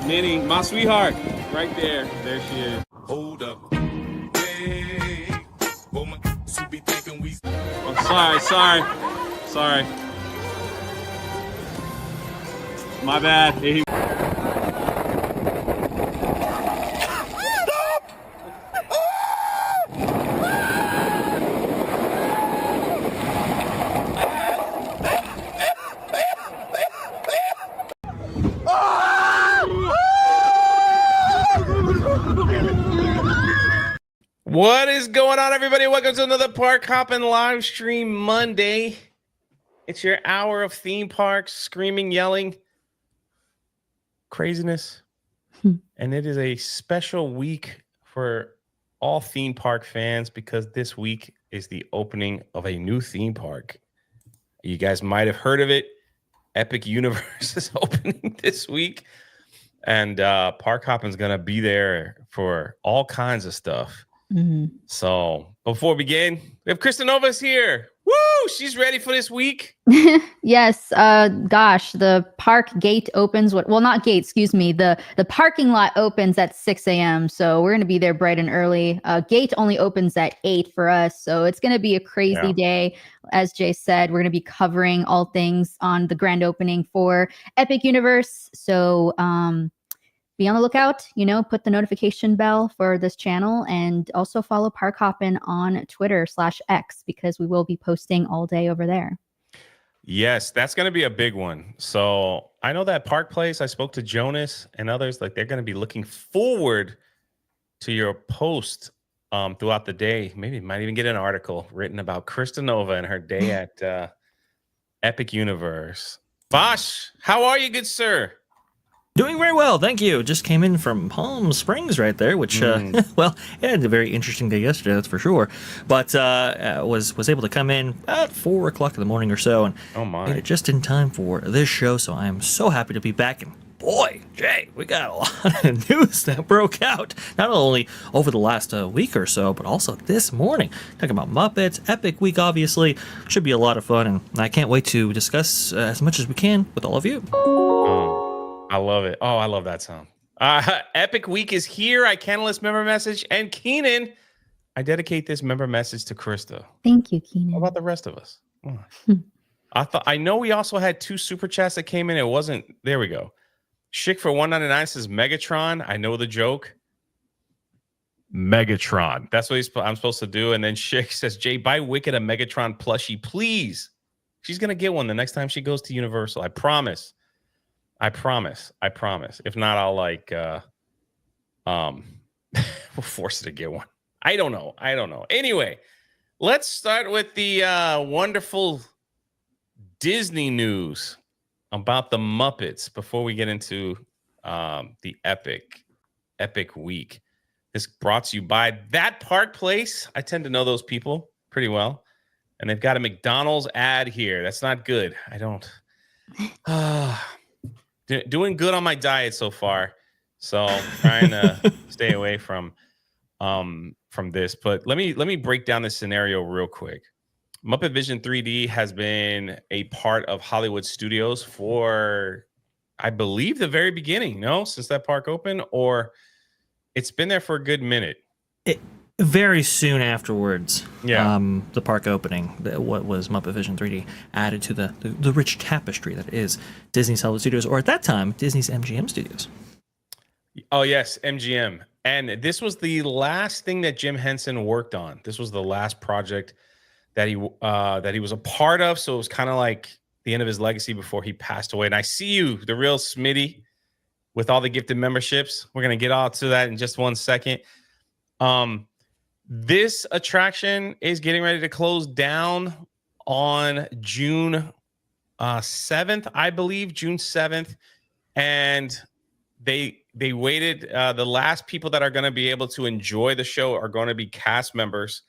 Minnie, my sweetheart. Right there. There she is. Hold up. Hey. Oh, my be thinking we. Oh, sorry. My bad. Hey. What is going on, everybody? Welcome to another Park Hoppin' live stream Monday. It's your hour of theme parks, screaming, yelling, craziness. And it is a special week for all theme park fans because this week is the opening of a new theme park. You guys might have heard of it. Epic Universe is opening this week. And Park Hoppin's going to be there for all kinds of stuff. Mm-hmm. So before we begin, we have Krista Nova's here. Woo! She's ready for this week. Yes. Gosh, the park gate opens. Not gate, excuse me. The parking lot opens at 6 a.m. So we're going to be there bright and early. Gate only opens at 8 for us. So it's going to be a crazy day. As Jay said, we're going to be covering all things on the grand opening for Epic Universe. So, be on the lookout, put the notification bell for this channel and also follow Park Hoppin on Twitter/X because we will be posting all day over there. Yes, that's going to be a big one. So I know that Park Place, I spoke to Jonas and others, like they're going to be looking forward to your post throughout the day. Maybe you might even get an article written about Krista Nova and her day at Epic Universe. Bosh, how are you, good sir? Doing very well, thank you. Just came in from Palm Springs right there, which, well, it had a very interesting day yesterday, that's for sure. But was able to come in at 4 o'clock in the morning or so, and made it just in time for this show. So I am so happy to be back. And boy, Jay, we got a lot of news that broke out, not only over the last week or so, but also this morning. Talking about Muppets, Epic Week, obviously. Should be a lot of fun, and I can't wait to discuss as much as we can with all of you. I love it. Oh, I love that sound. Epic Week is here. I canceled member message. And Keenan, I dedicate this member message to Krista. Thank you, Keenan. How about the rest of us? I know we also had 2 super chats that came in. It wasn't. There we go. Schick for 199 says Megatron. I know the joke. Megatron. That's what I'm supposed to do. And then Schick says, Jay, buy Wicked a Megatron plushie, please. She's going to get one the next time she goes to Universal. I promise. If not, I'll we'll force her to get one. I don't know. Anyway, let's start with the wonderful Disney news about the Muppets before we get into the Epic Week. This brought to you by That Park Place. I tend to know those people pretty well. And they've got a McDonald's ad here. That's not good. I don't. Doing good on my diet so far, so trying to stay away from this. But let me break down this scenario real quick. MuppetVision 3D has been a part of Hollywood Studios for, I believe, the very beginning. No, since that park opened, or it's been there for a good minute. Very soon afterwards, the park opening, what was MuppetVision 3D added to the rich tapestry that is Disney's Hollywood Studios, or at that time, Disney's MGM Studios. Oh, yes, MGM. And this was the last thing that Jim Henson worked on. This was the last project that he was a part of, so it was kind of like the end of his legacy before he passed away. And I see you, the real Smitty, with all the gifted memberships. We're going to get all to that in just one second. This attraction is getting ready to close down on June 7th, I believe, June 7th. And they waited. The last people that are going to be able to enjoy the show are going to be cast members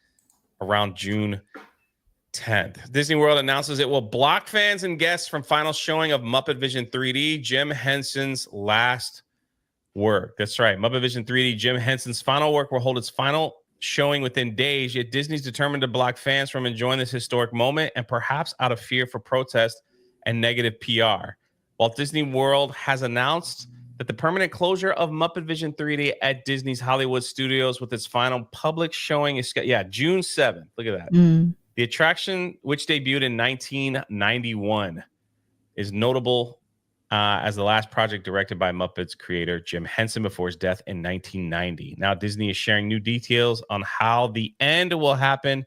around June 10th. Disney World announces it will block fans and guests from final showing of MuppetVision 3D, Jim Henson's last work. That's right. MuppetVision 3D, Jim Henson's final work will hold its final showing within days, yet Disney's determined to block fans from enjoying this historic moment, and perhaps out of fear for protest and negative PR. Walt Disney World has announced that the permanent closure of MuppetVision 3D at Disney's Hollywood Studios with its final public showing is June 7th. Look at that. The attraction, which debuted in 1991, is notable as the last project directed by Muppets creator Jim Henson before his death in 1990. Now Disney is sharing new details on how the end will happen,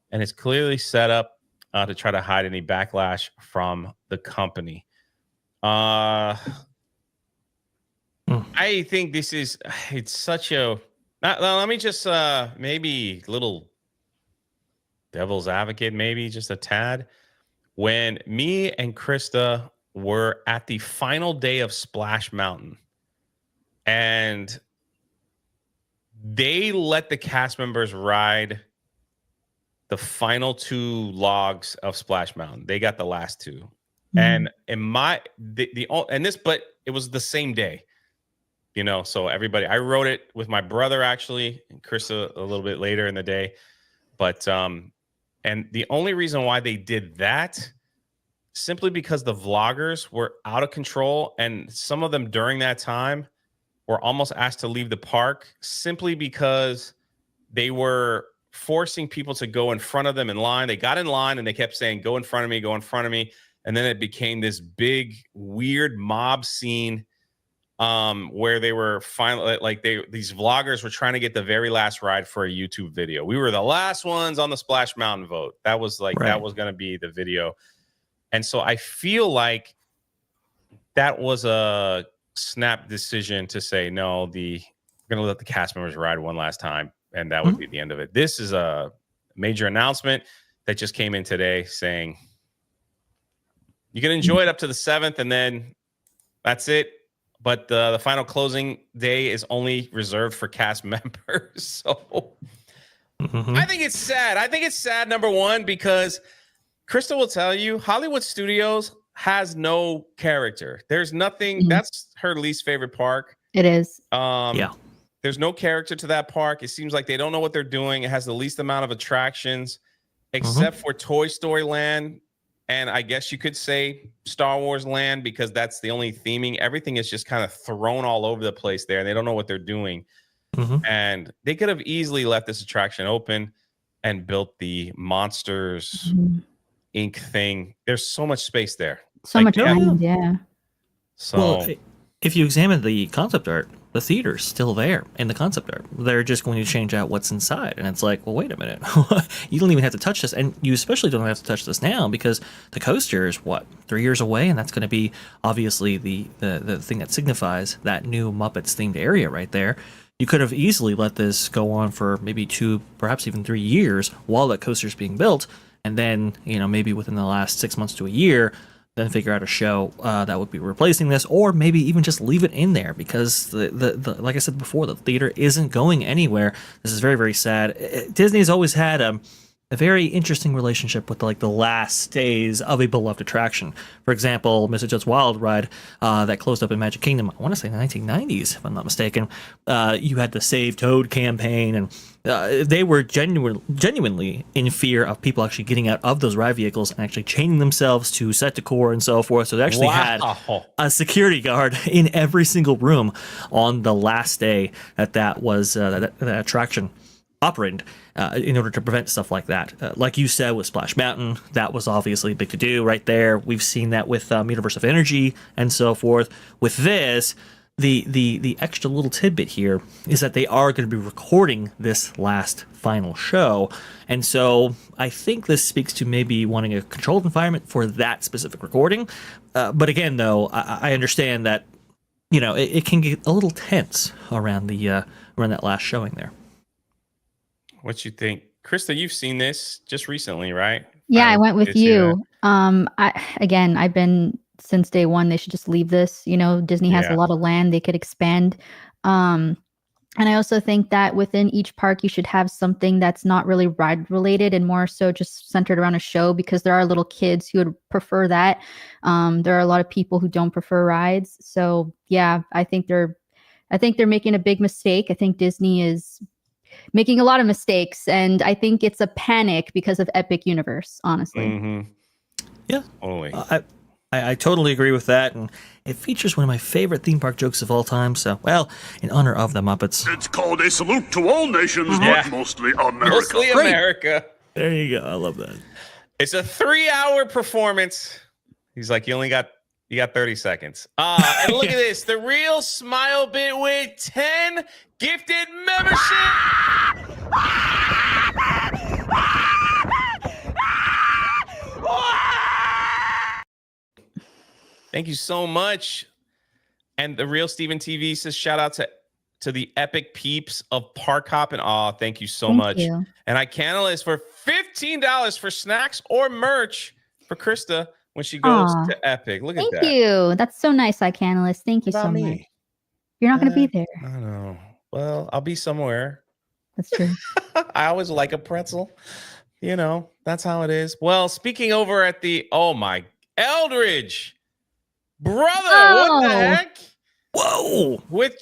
and it's clearly set up to try to hide any backlash from the company. I think it's such a. Let me just maybe little devil's advocate, maybe just a tad. When me and Krista were at the final day of Splash Mountain, and they let the cast members ride the final 2 logs of Splash Mountain. They got the last 2. And but it was the same day, so everybody, I wrote it with my brother actually, and Krista a little bit later in the day. But and the only reason why they did that, simply because the vloggers were out of control, and some of them during that time were almost asked to leave the park simply because they were forcing people to go in front of them in line. They got in line and they kept saying, "Go in front of me, go in front of me." And then it became this big, weird mob scene where they were finally these vloggers were trying to get the very last ride for a YouTube video. We were the last ones on the Splash Mountain vote. That was that was going to be the video. And so I feel like that was a snap decision to say, no, we're going to let the cast members ride one last time. And that would be the end of it. This is a major announcement that just came in today saying you can enjoy it up to the 7th, and then that's it. But the final closing day is only reserved for cast members. So I think it's sad. I think it's sad, number one, because Krista will tell you Hollywood Studios has no character. There's nothing. That's her least favorite park. It is. There's no character to that park. It seems like they don't know what they're doing. It has the least amount of attractions, except for Toy Story Land. And I guess you could say Star Wars Land, because that's the only theming. Everything is just kind of thrown all over the place there. And they don't know what they're doing. And they could have easily left this attraction open and built the Monsters Inc. thing. There's so much space there. So much land, yeah. So, well, if you examine the concept art, the theater's still there in the concept art. They're just going to change out what's inside. And it's like, well, wait a minute. You don't even have to touch this. And you especially don't have to touch this now, because the coaster is, 3 years away? And that's going to be obviously the thing that signifies that new Muppets themed area right there. You could have easily let this go on for maybe 2, perhaps even 3 years while that coaster's being built. And then, maybe within the last 6 months to a year, then figure out a show that would be replacing this, or maybe even just leave it in there, because the like I said before, the theater isn't going anywhere. This is very, very sad. Disney's always had a very interesting relationship with the last days of a beloved attraction. For example, Mr. Toad's Wild Ride that closed up in Magic Kingdom, I want to say the 1990s, if I'm not mistaken. You had the Save Toad campaign, and they were genuinely in fear of people actually getting out of those ride vehicles and actually chaining themselves to set decor and so forth. So they actually had a security guard in every single room on the last day that was that attraction operated in order to prevent stuff like that. Like you said with Splash Mountain, that was obviously big to do right there. We've seen that with Universe of Energy and so forth. With this, the extra little tidbit here is that they are going to be recording this last final show. And so I think this speaks to maybe wanting a controlled environment for that specific recording. But again, though, I understand that, it can get a little tense around that last showing there. What you think, Krista? You've seen this just recently, right? Yeah, I went with you. I've been since day one. They should just leave this. Disney has a lot of land; they could expand. And I also think that within each park, you should have something that's not really ride related and more so just centered around a show, because there are little kids who would prefer that. There are a lot of people who don't prefer rides. So yeah, I think they're making a big mistake. I think Disney is making a lot of mistakes, and I think it's a panic because of Epic Universe, honestly. Yeah. Only. I I totally agree with that, and it features one of my favorite theme park jokes of all time. So, well, in honor of the Muppets. It's called a salute to all nations, but mostly America. Mostly America. There you go. I love that. It's a 3-hour performance. He's like, you got 30 seconds. And look at this. The real smile bit with 10 gifted membership. Thank you so much. And the real Steven TV says, shout out to the epic peeps of Park Hopin'. Oh, thank you so much. You. And I canalize for $15 for snacks or merch for Krista when she goes to Epic. Look at that. Thank you. That's so nice, iCanalyst. Thank you so much. You're not going to be there. I know. Well, I'll be somewhere. That's true. I always like a pretzel. You know, that's how it is. Well, speaking over at the, Eldridge. Brother, what the heck? Whoa! With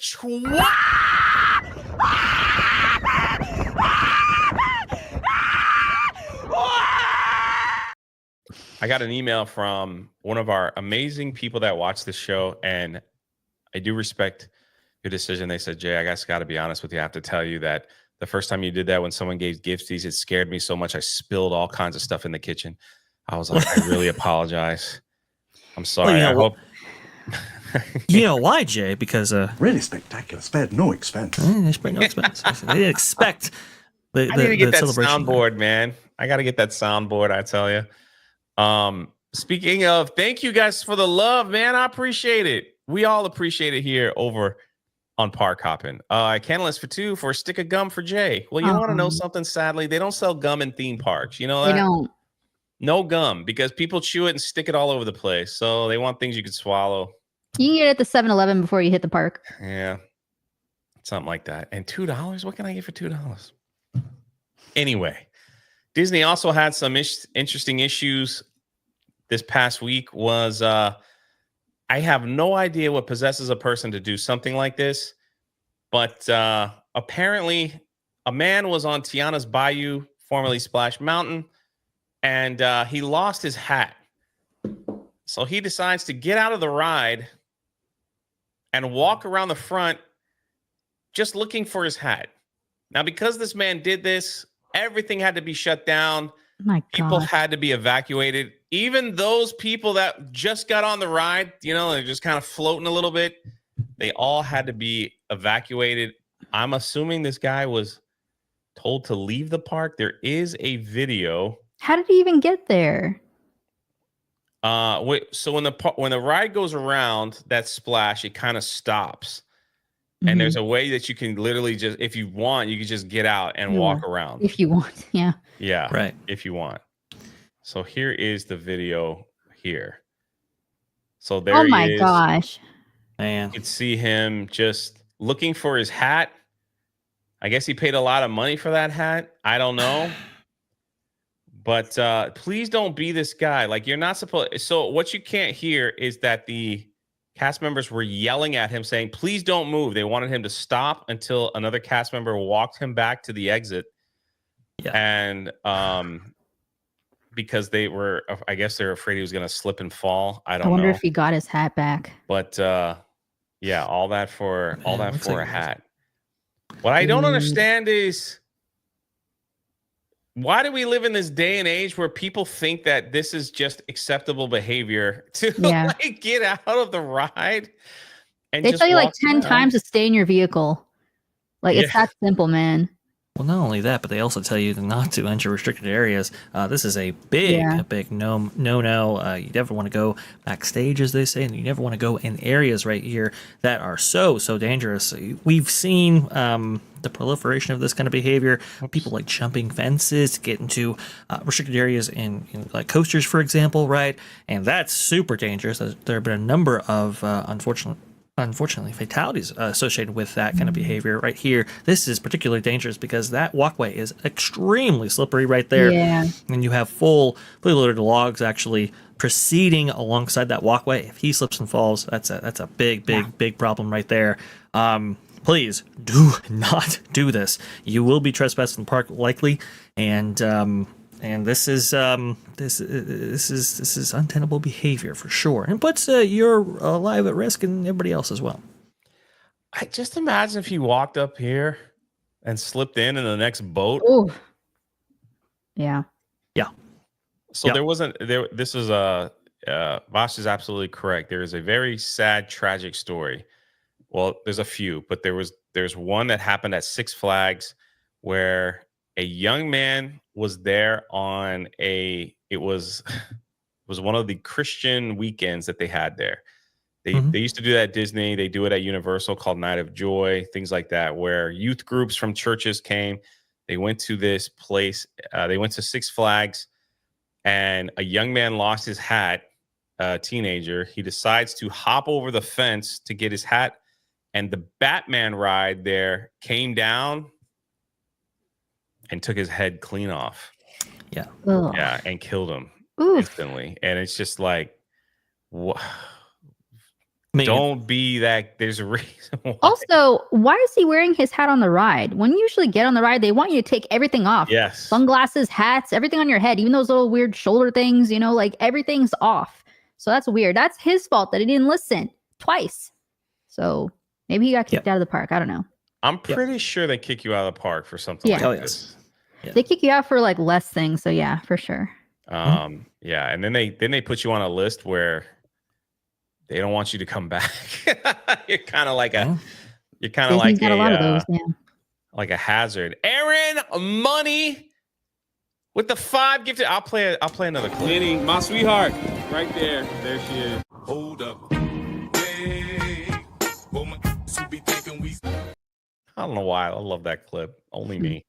I got an email from one of our amazing people that watch this show, and I do respect your decision. They said, Jay, I guess got to be honest with you. I have to tell you that the first time you did that when someone gave gifties, it scared me so much I spilled all kinds of stuff in the kitchen. I was like, I really apologize. I'm sorry. Well, I hope. You know why, Jay? Because Really spectacular. Spared no expense. they spared no expense. They didn't expect the I need to get that celebration. soundboard, man. I got to get that soundboard, I tell you. Speaking of, thank you guys for the love, man. I appreciate it. We all appreciate it here over on Park Hopin'. I can't for 2 for a stick of gum for Jay. Well, you want to know something? Sadly, they don't sell gum in theme parks. You know that? They don't. No gum because people chew it and stick it all over the place. So they want things you could swallow. You can get it at the 7-Eleven before you hit the park. Yeah. Something like that. And $2? What can I get for $2? Anyway, Disney also had some interesting issues this past week. I have no idea what possesses a person to do something like this, but apparently a man was on Tiana's Bayou, formerly Splash Mountain, and he lost his hat. So he decides to get out of the ride and walk around the front just looking for his hat. Now, because this man did this, everything had to be shut down. My God. People had to be evacuated. Even those people that just got on the ride, you know, they're just kind of floating a little bit. They all had to be evacuated. I'm assuming this guy was told to leave the park. There is a video. How did he even get there? So when the ride goes around that splash, it kind of stops. And there's a way that you can literally just, if you want, you can just get out and walk around. If you want, yeah. Yeah, right. If you want. So here is the video here. So there he is. Oh my gosh. Man. You can see him just looking for his hat. I guess he paid a lot of money for that hat. I don't know. But please don't be this guy. Like, you're not supposed. So what you can't hear is that the cast members were yelling at him saying, please don't move. They wanted him to stop until another cast member walked him back to the exit. Yeah. And because I guess they were afraid he was going to slip and fall. I wonder if he got his hat back. But yeah, all that for a hat. What I don't understand is, why do we live in this day and age where people think that this is just acceptable behavior to like get out of the ride? And they tell you like 10 times to stay in your vehicle. Like, it's that simple, man. Well, not only that, but they also tell you not to enter restricted areas. This is a big no. You never want to go backstage, as they say, and you never want to go in areas right here that are so dangerous. We've seen the proliferation of this kind of behavior. People like jumping fences to get into restricted areas in like coasters, for example, right? And that's super dangerous. There have been a number of unfortunately fatalities associated with that kind of behavior right here. This is particularly dangerous because that walkway is extremely slippery right there. Yeah. And you have fully loaded logs actually proceeding alongside that walkway. If he slips and falls, that's a big problem right there. Please do not do this. You will be trespassing the park likely, and And this is this is untenable behavior for sure, and puts your life at risk and everybody else as well. I just imagine if you walked up here and slipped in the next boat. Oh, yeah. So there wasn't there. This is Vosh is absolutely correct. There is a very sad, tragic story. Well, there's a few, but there's one that happened at Six Flags where a young man was there on it was one of the Christian weekends that they had there. They used to do that at Disney. They do it at Universal called Night of Joy, things like that, where youth groups from churches came. They went to this place. They went to Six Flags, and a young man lost his hat, a teenager. He decides to hop over the fence to get his hat, and the Batman ride there came down and took his head clean off. Ugh. Yeah, and killed him instantly. And it's just like, what? Don't be that. There's a reason why. Also, why is he wearing his hat on the ride? When you usually get on the ride, they want you to take everything off. Yes. Sunglasses, hats, everything on your head, even those little weird shoulder things, like everything's off. So that's weird. That's his fault that he didn't listen twice. So maybe he got kicked out of the park. I don't know. I'm pretty sure they kick you out of the park for something like this. Yeah. They kick you out for like less things. So yeah, for sure. Yeah. And then they put you on a list where they don't want you to come back. You're kind of like a lot of those, like a hazard. Aaron Money with the 5 gifted. I'll play another clip. Lenny, my sweetheart, right there. There she is. Hold up. Hey, oh my, so be thinking we. I don't know why. I love that clip. Only me.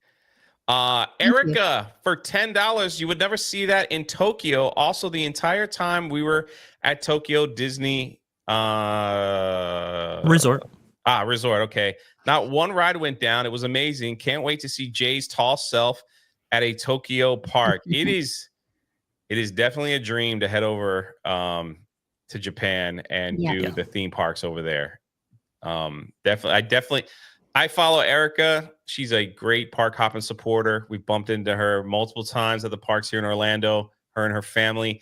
Erica, for $10, you would never see that in Tokyo. Also, the entire time we were at Tokyo Disney Resort. Resort. Okay. Not one ride went down. It was amazing. Can't wait to see Jay's tall self at a Tokyo park. It is definitely a dream to head over to Japan and do the theme parks over there. I follow Erica. She's a great park hopping supporter. We've bumped into her multiple times at the parks here in Orlando, her and her family.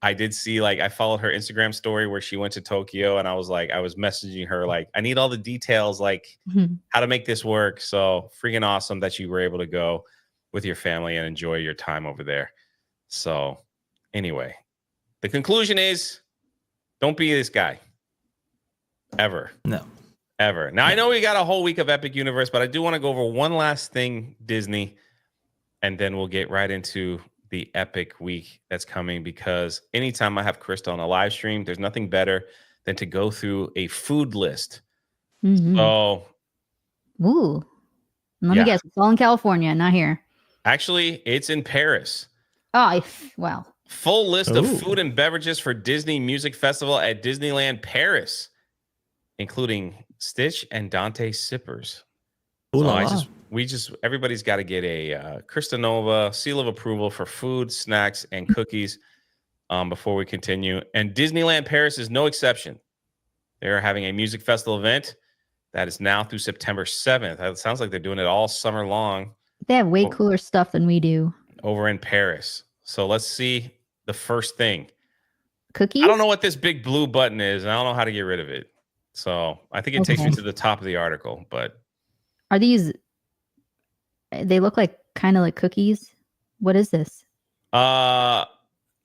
I did see, I followed her Instagram story where she went to Tokyo, and I was messaging her, I need all the details, how to make this work. So freaking awesome that you were able to go with your family and enjoy your time over there. So anyway, the conclusion is don't be this guy. Ever. No. Ever. Now, I know we got a whole week of Epic Universe, but I do want to go over one last thing, Disney, and then we'll get right into the Epic week that's coming, because anytime I have Krista on a live stream, there's nothing better than to go through a food list. So, let me guess, it's all in California, not here. Actually, it's in Paris. Well. Full list of food and beverages for Disney Music Festival at Disneyland Paris, including Stitch and Dante sippers. So everybody's got to get a Krista Nova seal of approval for food, snacks, and cookies before we continue. And Disneyland Paris is no exception. They are having a music festival event that is now through September 7th. It sounds like they're doing it all summer long. They have way cooler stuff than we do. Over in Paris. So let's see the first thing. Cookies? I don't know what this big blue button is, and I don't know how to get rid of it. So I think it takes me to the top of the article, but are these? They look kind of like cookies. What is this? Oh,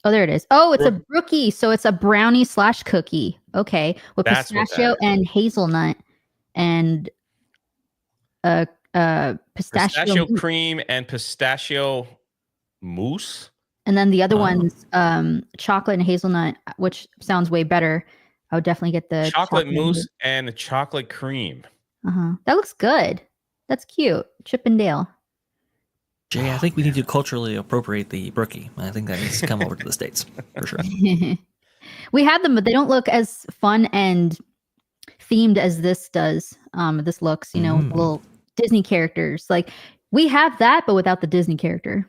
there it is. Oh, it's a brookie. So it's a brownie / cookie. Okay, with pistachio and hazelnut and pistachio cream and pistachio mousse. And then the other one's chocolate and hazelnut, which sounds way better. I would definitely get the chocolate mousse and chocolate cream. That looks good. That's cute. Chip and Dale. Jay, I think we need to culturally appropriate the brookie. I think that needs to come over to the States for sure. We had them, but they don't look as fun and themed as this does. This looks, with little Disney characters. We have that, but without the Disney character.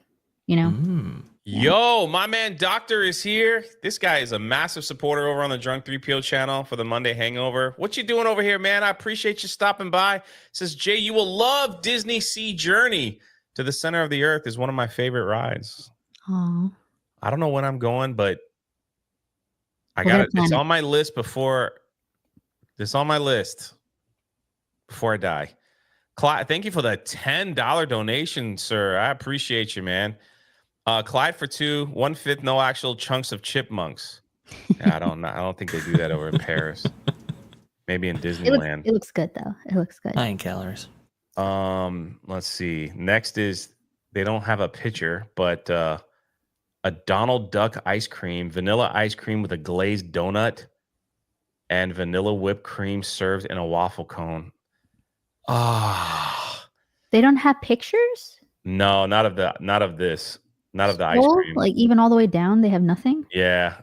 Yo, my man Doctor is here. This guy is a massive supporter over on the Drunk 3PO channel for the Monday Hangover. What you doing over here, man? I appreciate you stopping by. Says, Jay, you will love Disney Sea Journey to the Center of the Earth is one of my favorite rides. Oh, I don't know when I'm going, but I Well, got they're it. It's planning. on my list before. It's on my list before I die. Clyde, thank you for the $10 donation, sir. I appreciate you, man. Clyde for 2, 1/5, no actual chunks of chipmunks. Yeah, I don't think they do that over in Paris. Maybe in Disneyland. it looks good though. It looks good. 9 calories. Let's see. Next is they don't have a picture, but a Donald Duck ice cream, vanilla ice cream with a glazed donut, and vanilla whipped cream served in a waffle cone. Ah, They don't have pictures? no, not of this, not of the ice Scroll? cream. Like even all the way down, they have nothing? Yeah,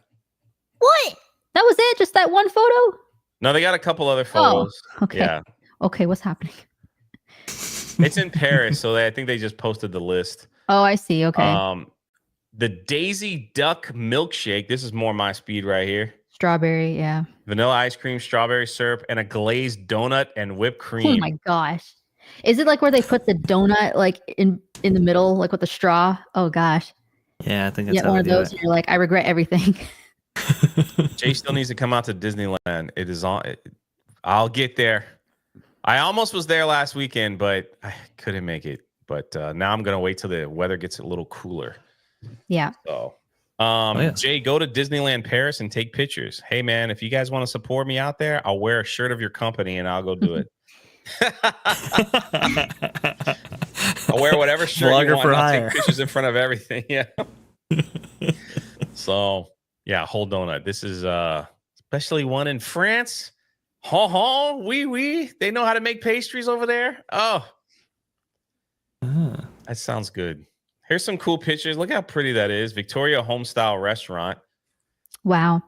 What? That was it? Just that one photo? no, they got a couple other photos. Okay. Yeah, Okay, what's happening? it's in Paris, so I think they just posted the list. Oh, I see. Okay. The Daisy Duck milkshake. This is more my speed right here. Strawberry, yeah. Vanilla ice cream, strawberry syrup, and a glazed donut and whipped Oh cream. my gosh. Is it like where they put the donut like in the middle, like with the straw? Oh gosh. Yeah, I think that's Yeah, how one they of do those. it. And you're like, I regret everything. Jay still needs to come out to Disneyland. It is on. I'll get there. I almost was there last weekend, but I couldn't make it. But now I'm gonna wait till the weather gets a little cooler. Yeah. So, yes. Jay, go to Disneyland Paris and take pictures. Hey, man, if you guys want to support me out there, I'll wear a shirt of your company and I'll go do it. I'll wear whatever shirt Vlogger you want. for I'll hire. take pictures in front of everything. Yeah. So, yeah, whole donut. This is especially one in France. Oui. They know how to make pastries over there. Oh, that sounds good. Here's some cool pictures. Look how pretty that is. Victoria Homestyle Restaurant. Wow.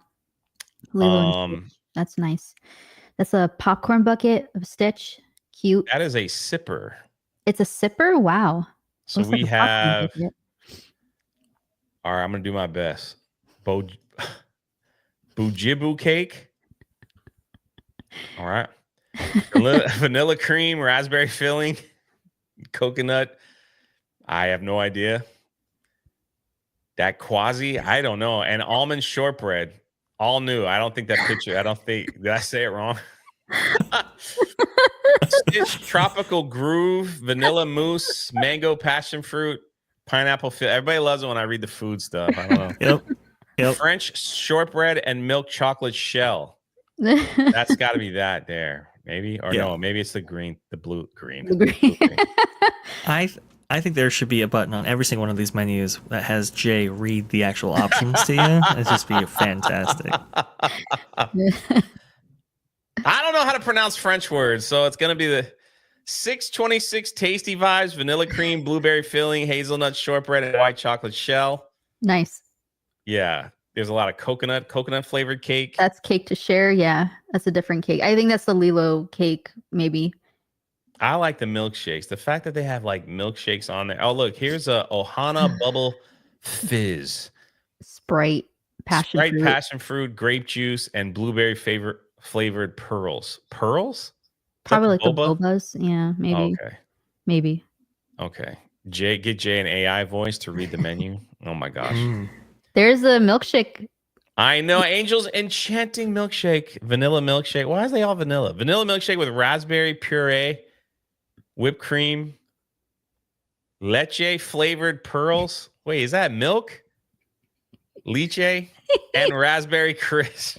Lilo and Stitch. That's nice. That's a popcorn bucket of Stitch. Cute. That is a sipper. It's a sipper? Wow. So Looks like we a popcorn have. bucket. All right, I'm gonna do my best. Bujibu cake. All right. Vanilla cream, raspberry filling, coconut. I have no idea. That quasi, I don't know. And almond shortbread. All new. I don't think that picture. Did I say it wrong? Stitch tropical groove, vanilla mousse, mango passion fruit, pineapple. Everybody loves it when I read the food stuff. I don't know. Yep. French shortbread and milk chocolate shell. That's got to be that there, maybe, or no? Maybe it's the blue green. The green. I think there should be a button on every single one of these menus that has Jay read the actual options to you. It'd just be fantastic. I don't know how to pronounce French words, so it's going to be the 626 Tasty Vibes, vanilla cream, blueberry filling, hazelnut shortbread, and white chocolate shell. Nice. Yeah, there's a lot of coconut flavored cake. That's cake to share. Yeah, that's a different cake. I think that's the Lilo cake, maybe. I like the milkshakes. The fact that they have like milkshakes on there. Oh, look, here's a Ohana Bubble Fizz. Sprite, passion fruit, grape juice, and blueberry flavored pearls. Pearls? Probably like boba? the bobas. Yeah, maybe. Okay. Maybe. Okay. Get Jay an AI voice to read the menu. Oh my gosh. There's a milkshake. I know. Angel's Enchanting Milkshake. Vanilla milkshake. Why is they all vanilla? Vanilla milkshake with raspberry puree, whipped cream, leche flavored pearls. Wait, is that milk? Leche and raspberry crisp.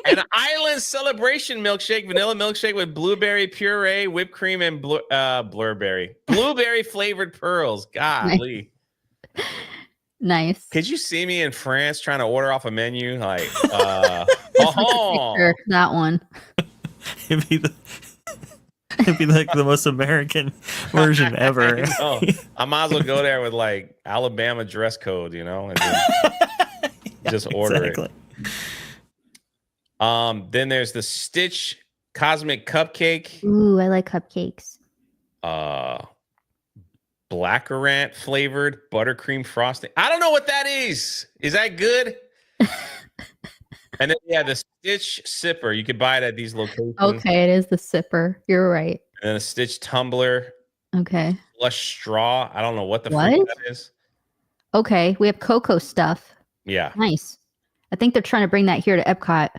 An island celebration milkshake, vanilla milkshake with blueberry puree, whipped cream, and blueberry flavored pearls. Golly. Nice. Could you see me in France trying to order off a menu? Like, Sure, that one. It'd be like the most American version ever. I might as well go there with like Alabama dress code, and just order it. Then there's the Stitch Cosmic Cupcake. Ooh, I like cupcakes. Blackcurrant flavored buttercream frosting. I don't know what that is. Is that good? And then the Stitch sipper. You could buy it at these locations. Okay, it is the sipper. You're right. And then a Stitch tumbler. Okay. Slush straw. I don't know what the What? freak that is. Okay. We have cocoa stuff. Yeah. Nice. I think they're trying to bring that here to Epcot.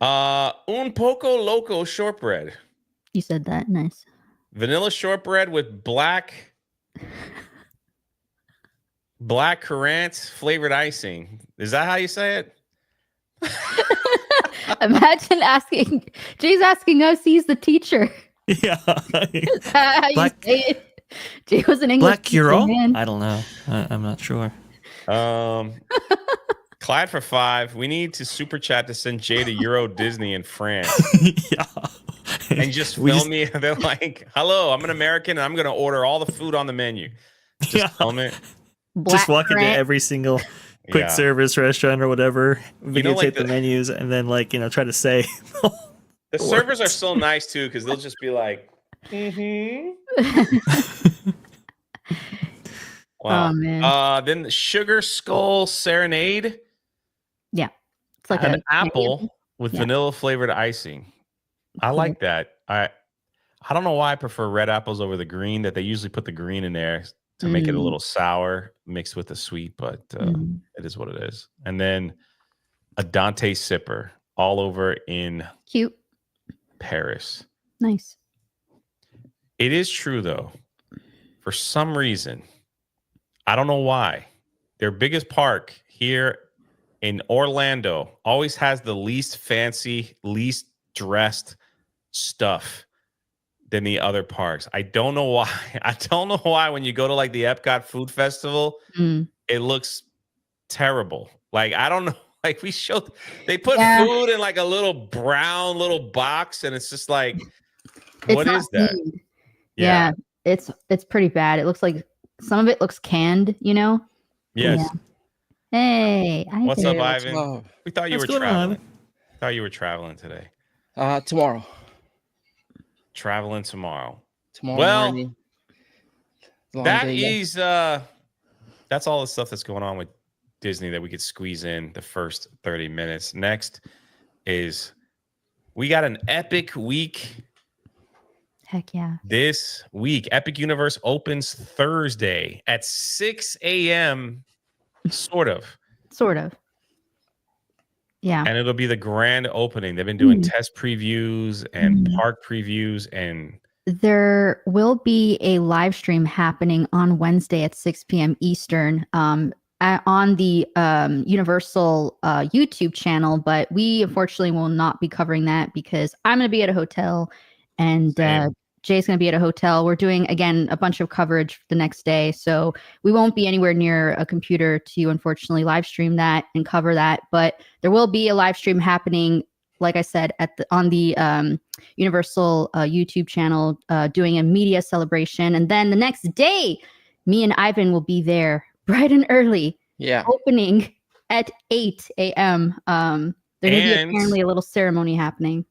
Un poco loco shortbread. You said that. Nice. Vanilla shortbread with black currant flavored icing. Is that how you say it? Imagine asking. Jay's asking us. He's the teacher. Yeah. Is that how Black- you say it? Jay was an English Black Euro? teacher, man. I don't know. I'm not sure. Clyde for 5. We need to super chat to send Jay to Euro Disney in France Yeah. and just We film me. They're like, "Hello, I'm an American and I'm going to order all the food on the menu." Just film it. Just walk into currant. every single quick Yeah. service restaurant or whatever, videotape like the menus, and then try to say. The servers are so nice too because they'll just be like, "Mm-hmm." Wow. Oh, man. Then the Sugar Skull Serenade. It's like An a apple with Yeah. vanilla flavored icing. I Cool. like that. I don't know why I prefer red apples over the green. That they usually put the green in there to make it a little sour mixed with the sweet, but it is what it is. And then a Dante sipper all over in Cute. Paris. Nice. It is true though. For some reason, I don't know why, their biggest park here in Orlando always has the least fancy, least dressed stuff than the other parks. I don't know why. I don't know why when you go to like the Epcot Food Festival, it looks terrible. Like, I don't know. Like they put food in like a little brown little box and it's just like, what is that? Themed. Yeah. It's pretty bad. It looks like some of it looks canned, you know? Yes. Yeah. Hey, What's up, Ivan? Ivan? Love. We thought you What's were going on, traveling. Ivan? Thought you were traveling today. Tomorrow. Traveling tomorrow. Tomorrow Well, morning. Long That day, yeah. is that's all the stuff that's going on with Disney that we could squeeze in the first 30 minutes. Next is we got an epic week Heck yeah. this week. Epic Universe opens Thursday at 6 a.m. Sort of. Sort of. Yeah. And it'll be the grand opening. They've been doing test previews and park previews, and There will be a live stream happening on Wednesday at 6 p.m. Eastern on the Universal YouTube channel, but we unfortunately will not be covering that because I'm going to be at a hotel and Jay's going to be at a hotel. We're doing, again, a bunch of coverage the next day, so we won't be anywhere near a computer to unfortunately live stream that and cover that, but there will be a live stream happening, like I said, on the Universal YouTube channel, doing a media celebration. And then the next day, me and Ivan will be there bright and early, opening at 8 a.m. There may be apparently a little ceremony happening.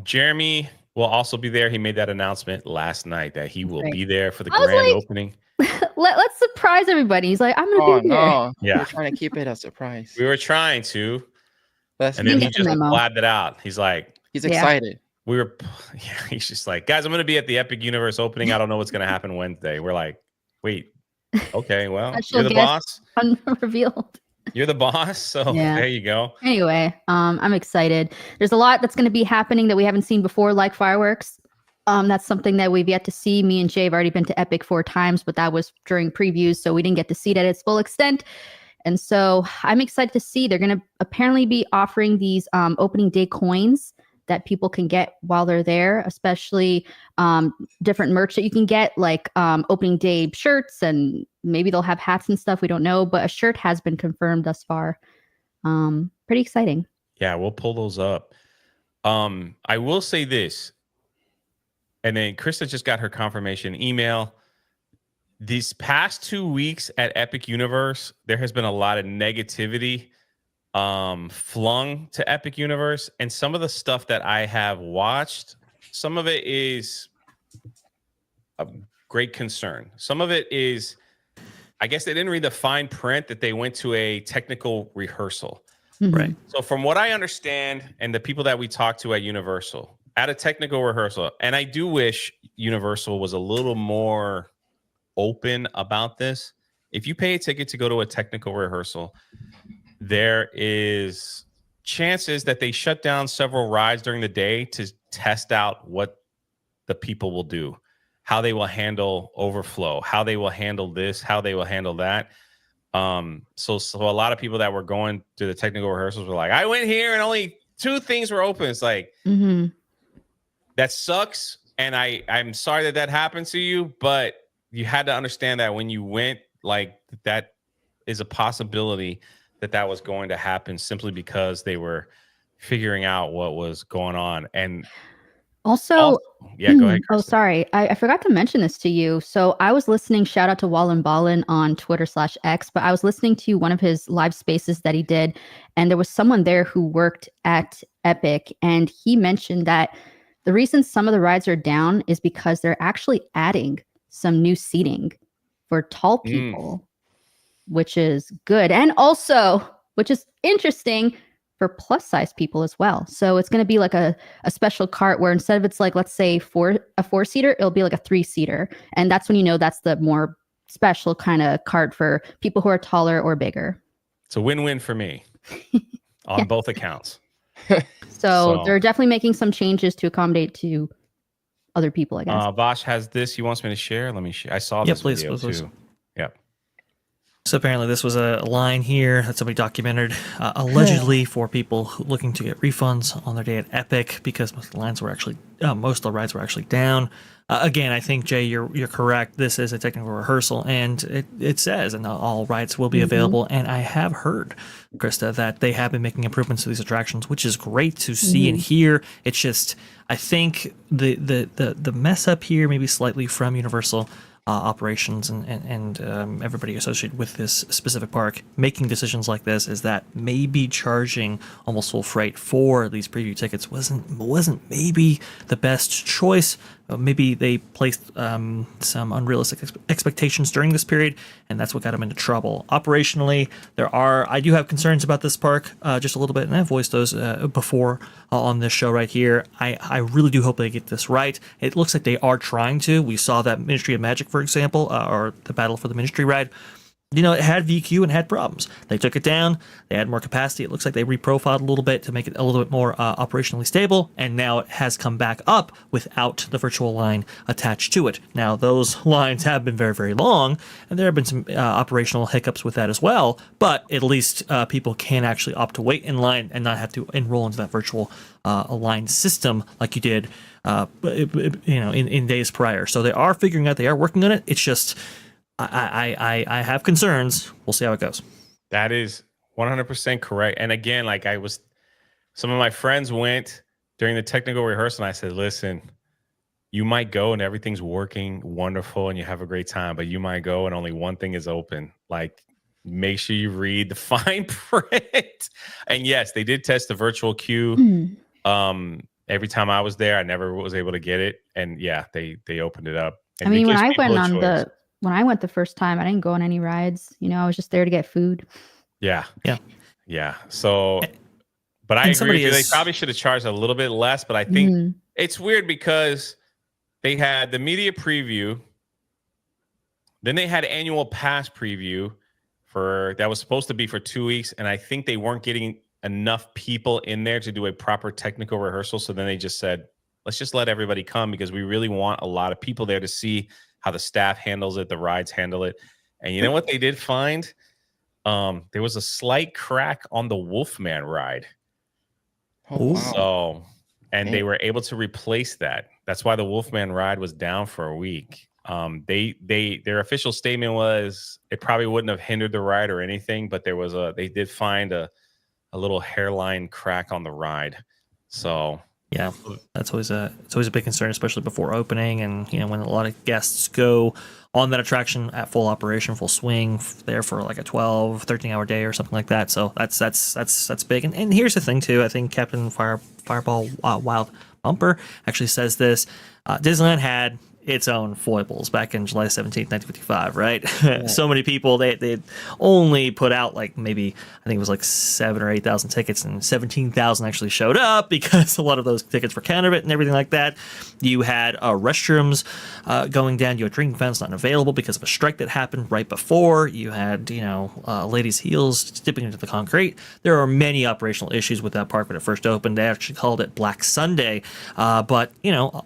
Jeremy will also be there. He made that announcement last night that he will be there for the I was grand like, opening. Let's surprise everybody. He's like, I'm going to be there. No. Yeah. We're trying to keep it a surprise. We were trying to, That's and then he get the just memo. blabbed it out. He's like, He's excited. He's just like, guys, I'm going to be at the Epic Universe opening. I don't know what's going to happen Wednesday. We're like, wait, okay, well, Special you're the guest boss. Unrevealed. You're the boss. So there you go. Anyway, I'm excited. There's a lot that's going to be happening that we haven't seen before, like fireworks. That's something that we've yet to see. Me and Jay have already been to Epic 4 times, but that was during previews, so we didn't get to see it at its full extent. And so I'm excited to see. They're going to apparently be offering these opening day coins that people can get while they're there, especially different merch that you can get, like opening day shirts, and maybe they'll have hats and stuff. We don't know, but a shirt has been confirmed thus far. Pretty exciting. Yeah, we'll pull those up. I will say this, and then Krista just got her confirmation email. These past 2 weeks at Epic Universe, there has been a lot of negativity flung to Epic Universe, and some of the stuff that I have watched, some of it is a great concern. Some of it is, I guess they didn't read the fine print that they went to a technical rehearsal. Mhm. Right. So from what I understand, and the people that we talked to at Universal, at a technical rehearsal, and I do wish Universal was a little more open about this. If you pay a ticket to go to a technical rehearsal, there is chances that they shut down several rides during the day to test out what the people will do, how they will handle overflow, how they will handle this, how they will handle that. So a lot of people that were going to the technical rehearsals were like, I went here and only 2 things were open. It's like, that sucks. And I'm sorry that happened to you, but you had to understand that when you went, like, that is a possibility that was going to happen simply because they were figuring out what was going on. And also yeah, go ahead, oh, Krista. sorry. I forgot to mention this to you. So I was listening, shout out to Wallen Ballin on Twitter/X, but I was listening to one of his live spaces that he did, and there was someone there who worked at Epic, and he mentioned that the reason some of the rides are down is because they're actually adding some new seating for tall people, which is good. And also, which is interesting, for plus size people as well. So it's going to be like a special cart where instead of it's like, let's say a 4-seater, it'll be like a 3-seater. And that's when you know that's the more special kind of cart for people who are taller or bigger. It's a win-win for me on both accounts. So they're definitely making some changes to accommodate to other people, I guess. Vosh has this he wants me to share. Let me share. I saw this video too. Yep. So apparently this was a line here that somebody documented, allegedly for people looking to get refunds on their day at Epic because most of the rides were actually down. Again, I think, Jay, you're correct. This is a technical rehearsal, and it says, and all rides will be available. And I have heard, Krista, that they have been making improvements to these attractions, which is great to see and hear. It's just, I think the mess up here, maybe slightly from Universal operations and everybody associated with this specific park making decisions like this, is that maybe charging almost full freight for these preview tickets wasn't maybe the best choice. Maybe they placed some unrealistic expectations during this period, and that's what got them into trouble. Operationally, I do have concerns about this park just a little bit, and I've voiced those before on this show right here. I really do hope they get this right. It looks like they are trying to. We saw that Ministry of Magic, for example, or the Battle for the Ministry ride. It had VQ and had problems. They took it down. They had more capacity. It looks like they reprofiled a little bit to make it a little bit more operationally stable, and now it has come back up without the virtual line attached to it. Now, those lines have been very, very long, and there have been some operational hiccups with that as well, but at least people can actually opt to wait in line and not have to enroll into that virtual line system like you did in days prior. So they are figuring out, they are working on it. It's just, I have concerns. We'll see how it goes. That is 100% correct. And again, some of my friends went during the technical rehearsal, and I said, listen, you might go and everything's working wonderful and you have a great time, but you might go and only one thing is open. Like, make sure you read the fine print. And yes, they did test the virtual queue. Every time I was there, I never was able to get it. And yeah, they opened it up. And when I went the first time, I didn't go on any rides. I was just there to get food. Yeah. So, but I agree with you. They probably should have charged a little bit less, but I think it's weird because they had the media preview, then they had annual pass preview that was supposed to be for 2 weeks, and I think they weren't getting enough people in there to do a proper technical rehearsal. So then they just said, let's just let everybody come because we really want a lot of people there to see how the staff handles it, the rides handle it. And you know what they did find? There was a slight crack on the Wolfman ride. They were able to replace that. That's why the Wolfman ride was down for a week. Their official statement was it probably wouldn't have hindered the ride or anything, but they did find a little hairline crack on the ride. So yeah, it's always a big concern, especially before opening, and when a lot of guests go on that attraction at full operation, full swing, there for like a 12-13 hour day or something like that. So that's big. And here's the thing too. I think Captain Fireball Wild Bumper actually says this. Disneyland had its own foibles back in July 17th, 1955, right? So many people, they only put out like maybe, I think it was like 7,000 or 8,000 tickets, and 17,000 actually showed up because a lot of those tickets were counterfeit and everything like that. You had restrooms going down. You had drinking fountains not available because of a strike that happened right before. You had, ladies' heels dipping into the concrete. There are many operational issues with that park when it first opened. They actually called it Black Sunday, but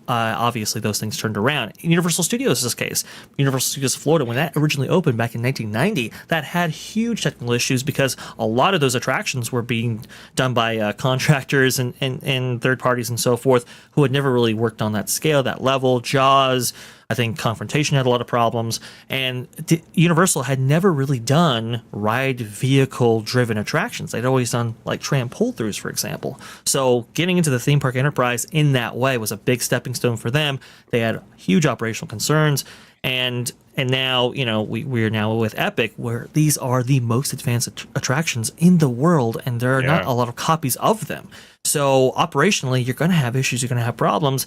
obviously those things turned around. Universal Studios is this case. Universal Studios Florida, when that originally opened back in 1990, that had huge technical issues because a lot of those attractions were being done by contractors and third parties and so forth who had never really worked on that scale, that level. Jaws, I think Confrontation had a lot of problems, and Universal had never really done ride vehicle driven attractions. They'd always done like tram pull-throughs, for example. So getting into the theme park enterprise in that way was a big stepping stone for them. They had huge operational concerns, and now we're now with Epic, where these are the most advanced attractions in the world, and there are not a lot of copies of them. So operationally, you're going to have issues, you're going to have problems.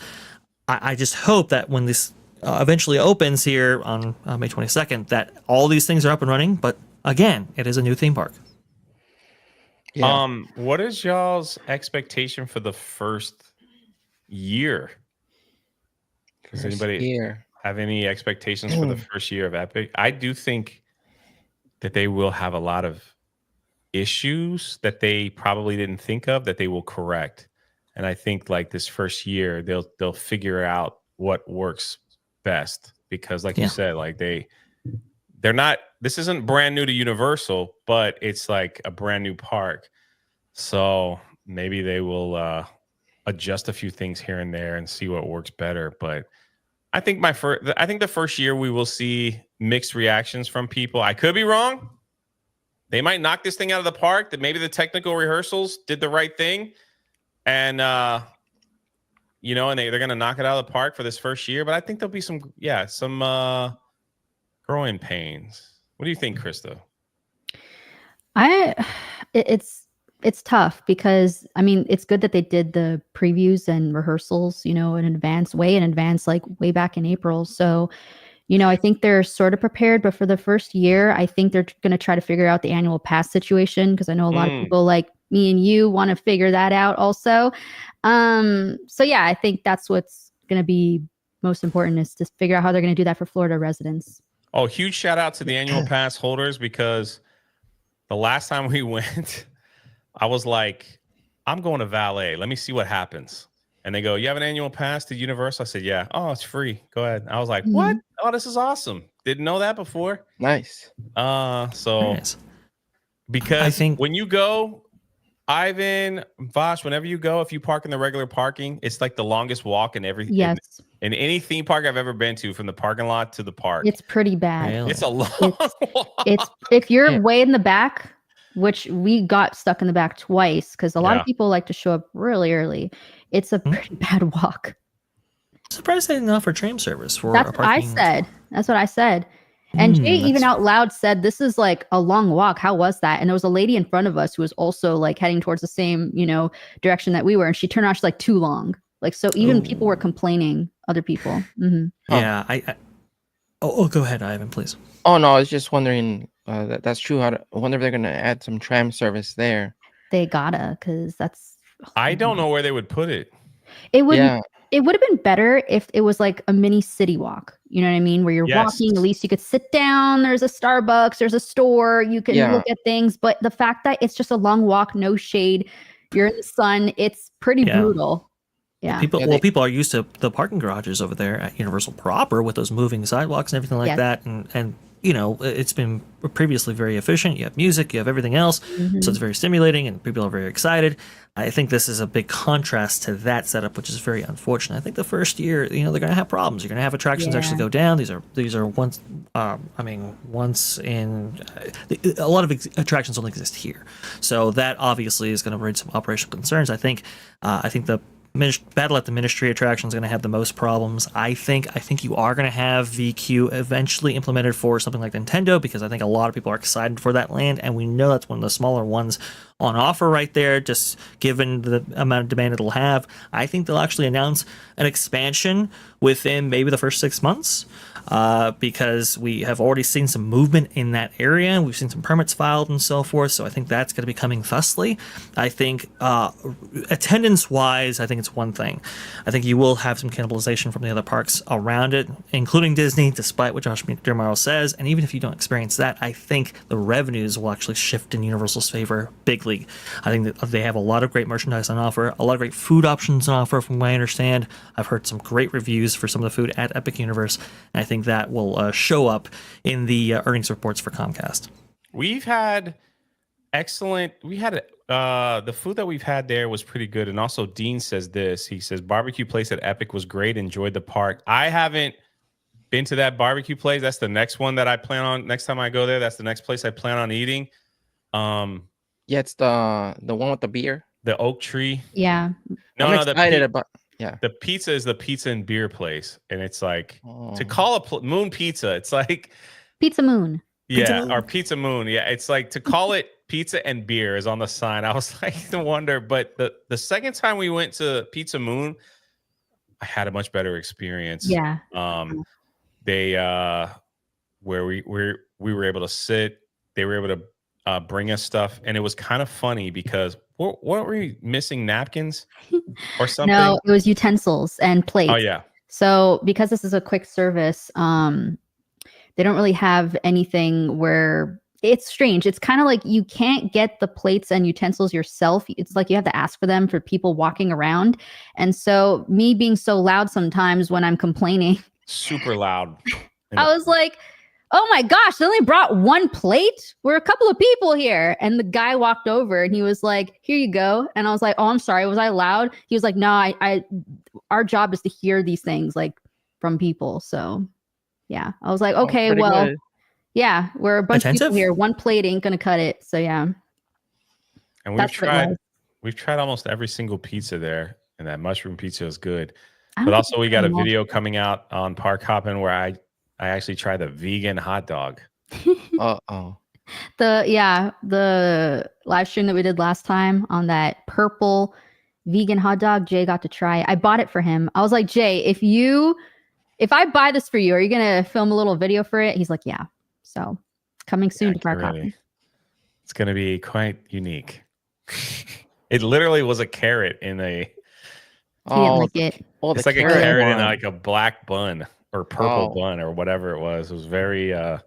I just hope that when this eventually opens here on May 22nd, that all these things are up and running. But again, it is a new theme park. Yeah. What is y'all's expectation for the first year? Does anybody have any expectations for the first year of Epic? I do think that they will have a lot of issues that they probably didn't think of that they will correct. And I think like this first year, they'll figure out what works best, because like you said, like they're not, this isn't brand new to Universal, but it's like a brand new park. So maybe they will adjust a few things here and there and see what works better. But I think the first year we will see mixed reactions from people. I could be wrong. They might knock this thing out of the park, that maybe the technical rehearsals did the right thing. And, and they're going to knock it out of the park for this first year. But I think there'll be some growing pains. What do you think, Krista? It's tough because, I mean, it's good that they did the previews and rehearsals, in advance, like way back in April. So, I think they're sort of prepared, but for the first year, I think they're going to try to figure out the annual pass situation, because I know a lot of people like me and you want to figure that out also. So yeah, I think that's what's going to be most important, is to figure out how they're going to do that for Florida residents. Oh, huge shout out to the annual pass holders, because the last time we went, I was like, I'm going to valet. Let me see what happens. And they go, you have an annual pass to Universal? I said, yeah. Oh, it's free. Go ahead. I was like, what? Oh, this is awesome. Didn't know that before. Nice. Because I think when you go, Ivan, Vosh, whenever you go, if you park in the regular parking, it's like the longest walk in every Yes. in any theme park I've ever been to, from the parking lot to the park. It's pretty bad. Really? It's a long walk. It's if you're way in the back, which we got stuck in the back twice, because a lot of people like to show up really early. It's a pretty bad walk. Surprised they didn't offer tram service for That's what I said. That's what I said. And Jay even out loud said, this is like a long walk. How was that? And there was a lady in front of us who was also like heading towards the same, direction that we were. And she turned around, she's like, too long. Like, so even people were complaining, other people. Mm-hmm. Yeah. Go ahead, Ivan, please. Oh, no, I was just wondering, that's true. I wonder if they're going to add some tram service there. They gotta, because that's... I don't know where they would put it. It would have been better if it was like a mini city walk. You know what I mean? Where you're walking, at least you could sit down. There's a Starbucks, there's a store, you can look at things. But the fact that it's just a long walk, no shade, you're in the sun, it's pretty brutal. Yeah. People are used to the parking garages over there at Universal proper with those moving sidewalks and everything like that. And it's been previously very efficient. You have music, you have everything else. So it's very stimulating and people are very excited. I think this is a big contrast to that setup, which is very unfortunate. I think the first year, they're going to have problems. You're going to have attractions actually go down. These are once in a lot of attractions only exist here. So that obviously is going to raise some operational concerns. I think the Battle at the Ministry attraction is going to have the most problems. I think you are going to have VQ eventually implemented for something like Nintendo, because I think a lot of people are excited for that land, and we know that's one of the smaller ones on offer right there, just given the amount of demand it'll have. I think they'll actually announce an expansion within maybe the first 6 months, because we have already seen some movement in that area. We've seen some permits filed and so forth, so I think that's going to be coming thusly. I think attendance-wise, I think it's one thing. I think you will have some cannibalization from the other parks around it, including Disney, despite what Josh D'Amaro says, and even if you don't experience that, I think the revenues will actually shift in Universal's favor bigly. I think that they have a lot of great merchandise on offer, a lot of great food options on offer from what I understand. I've heard some great reviews for some of the food at Epic Universe, and I think that will show up in the earnings reports for Comcast. We've had excellent. The food that we've had there was pretty good. And also Dean says this. He says barbecue place at Epic was great. Enjoyed the park. I haven't been to that barbecue place. That's the next one that I plan on. Next time I go there, that's the next place I plan on eating. Yeah, it's the one with the beer. The Oak Tree. Yeah. No, I'm no, excited about. Yeah. The pizza is the pizza and beer place, and it's like to call Moon Pizza. It's like Pizza Moon. Or Pizza Moon. Yeah, it's like to call it pizza and beer is on the sign. I was like, no wonder. But the second time we went to Pizza Moon, I had a much better experience. Yeah. They where we were able to sit. They were able to bring us stuff, and it was kind of funny because what were we missing, napkins or something? No, it was utensils and plates. Oh yeah. So because this is a quick service, they don't really have anything where it's strange. It's kind of like you can't get the plates and utensils yourself. It's like you have to ask for them for people walking around. And so me being so loud sometimes when I'm complaining, super loud. I was like, oh my gosh, they only brought one plate? We're a couple of people here. And the guy walked over and he was like, here you go. And I was like, oh, I'm sorry. Was I loud? He was like, no, I our job is to hear these things like from people. So yeah, I was like, okay, well, good. Yeah, we're a bunch of people here. One plate ain't going to cut it. So yeah. And we've tried almost every single pizza there. And that mushroom pizza is good. But also we got a video coming out on Park Hopin where I actually tried the vegan hot dog. The live stream that we did last time on that purple vegan hot dog, Jay got to try it. I bought it for him. I was like, Jay, if I buy this for you, are you gonna film a little video for it? He's like, yeah. So coming soon to Park Hopin. It's gonna be quite unique. It literally was a carrot in a. He didn't like it. It's like a carrot in like a black bun or purple bun or whatever it was. It was very. It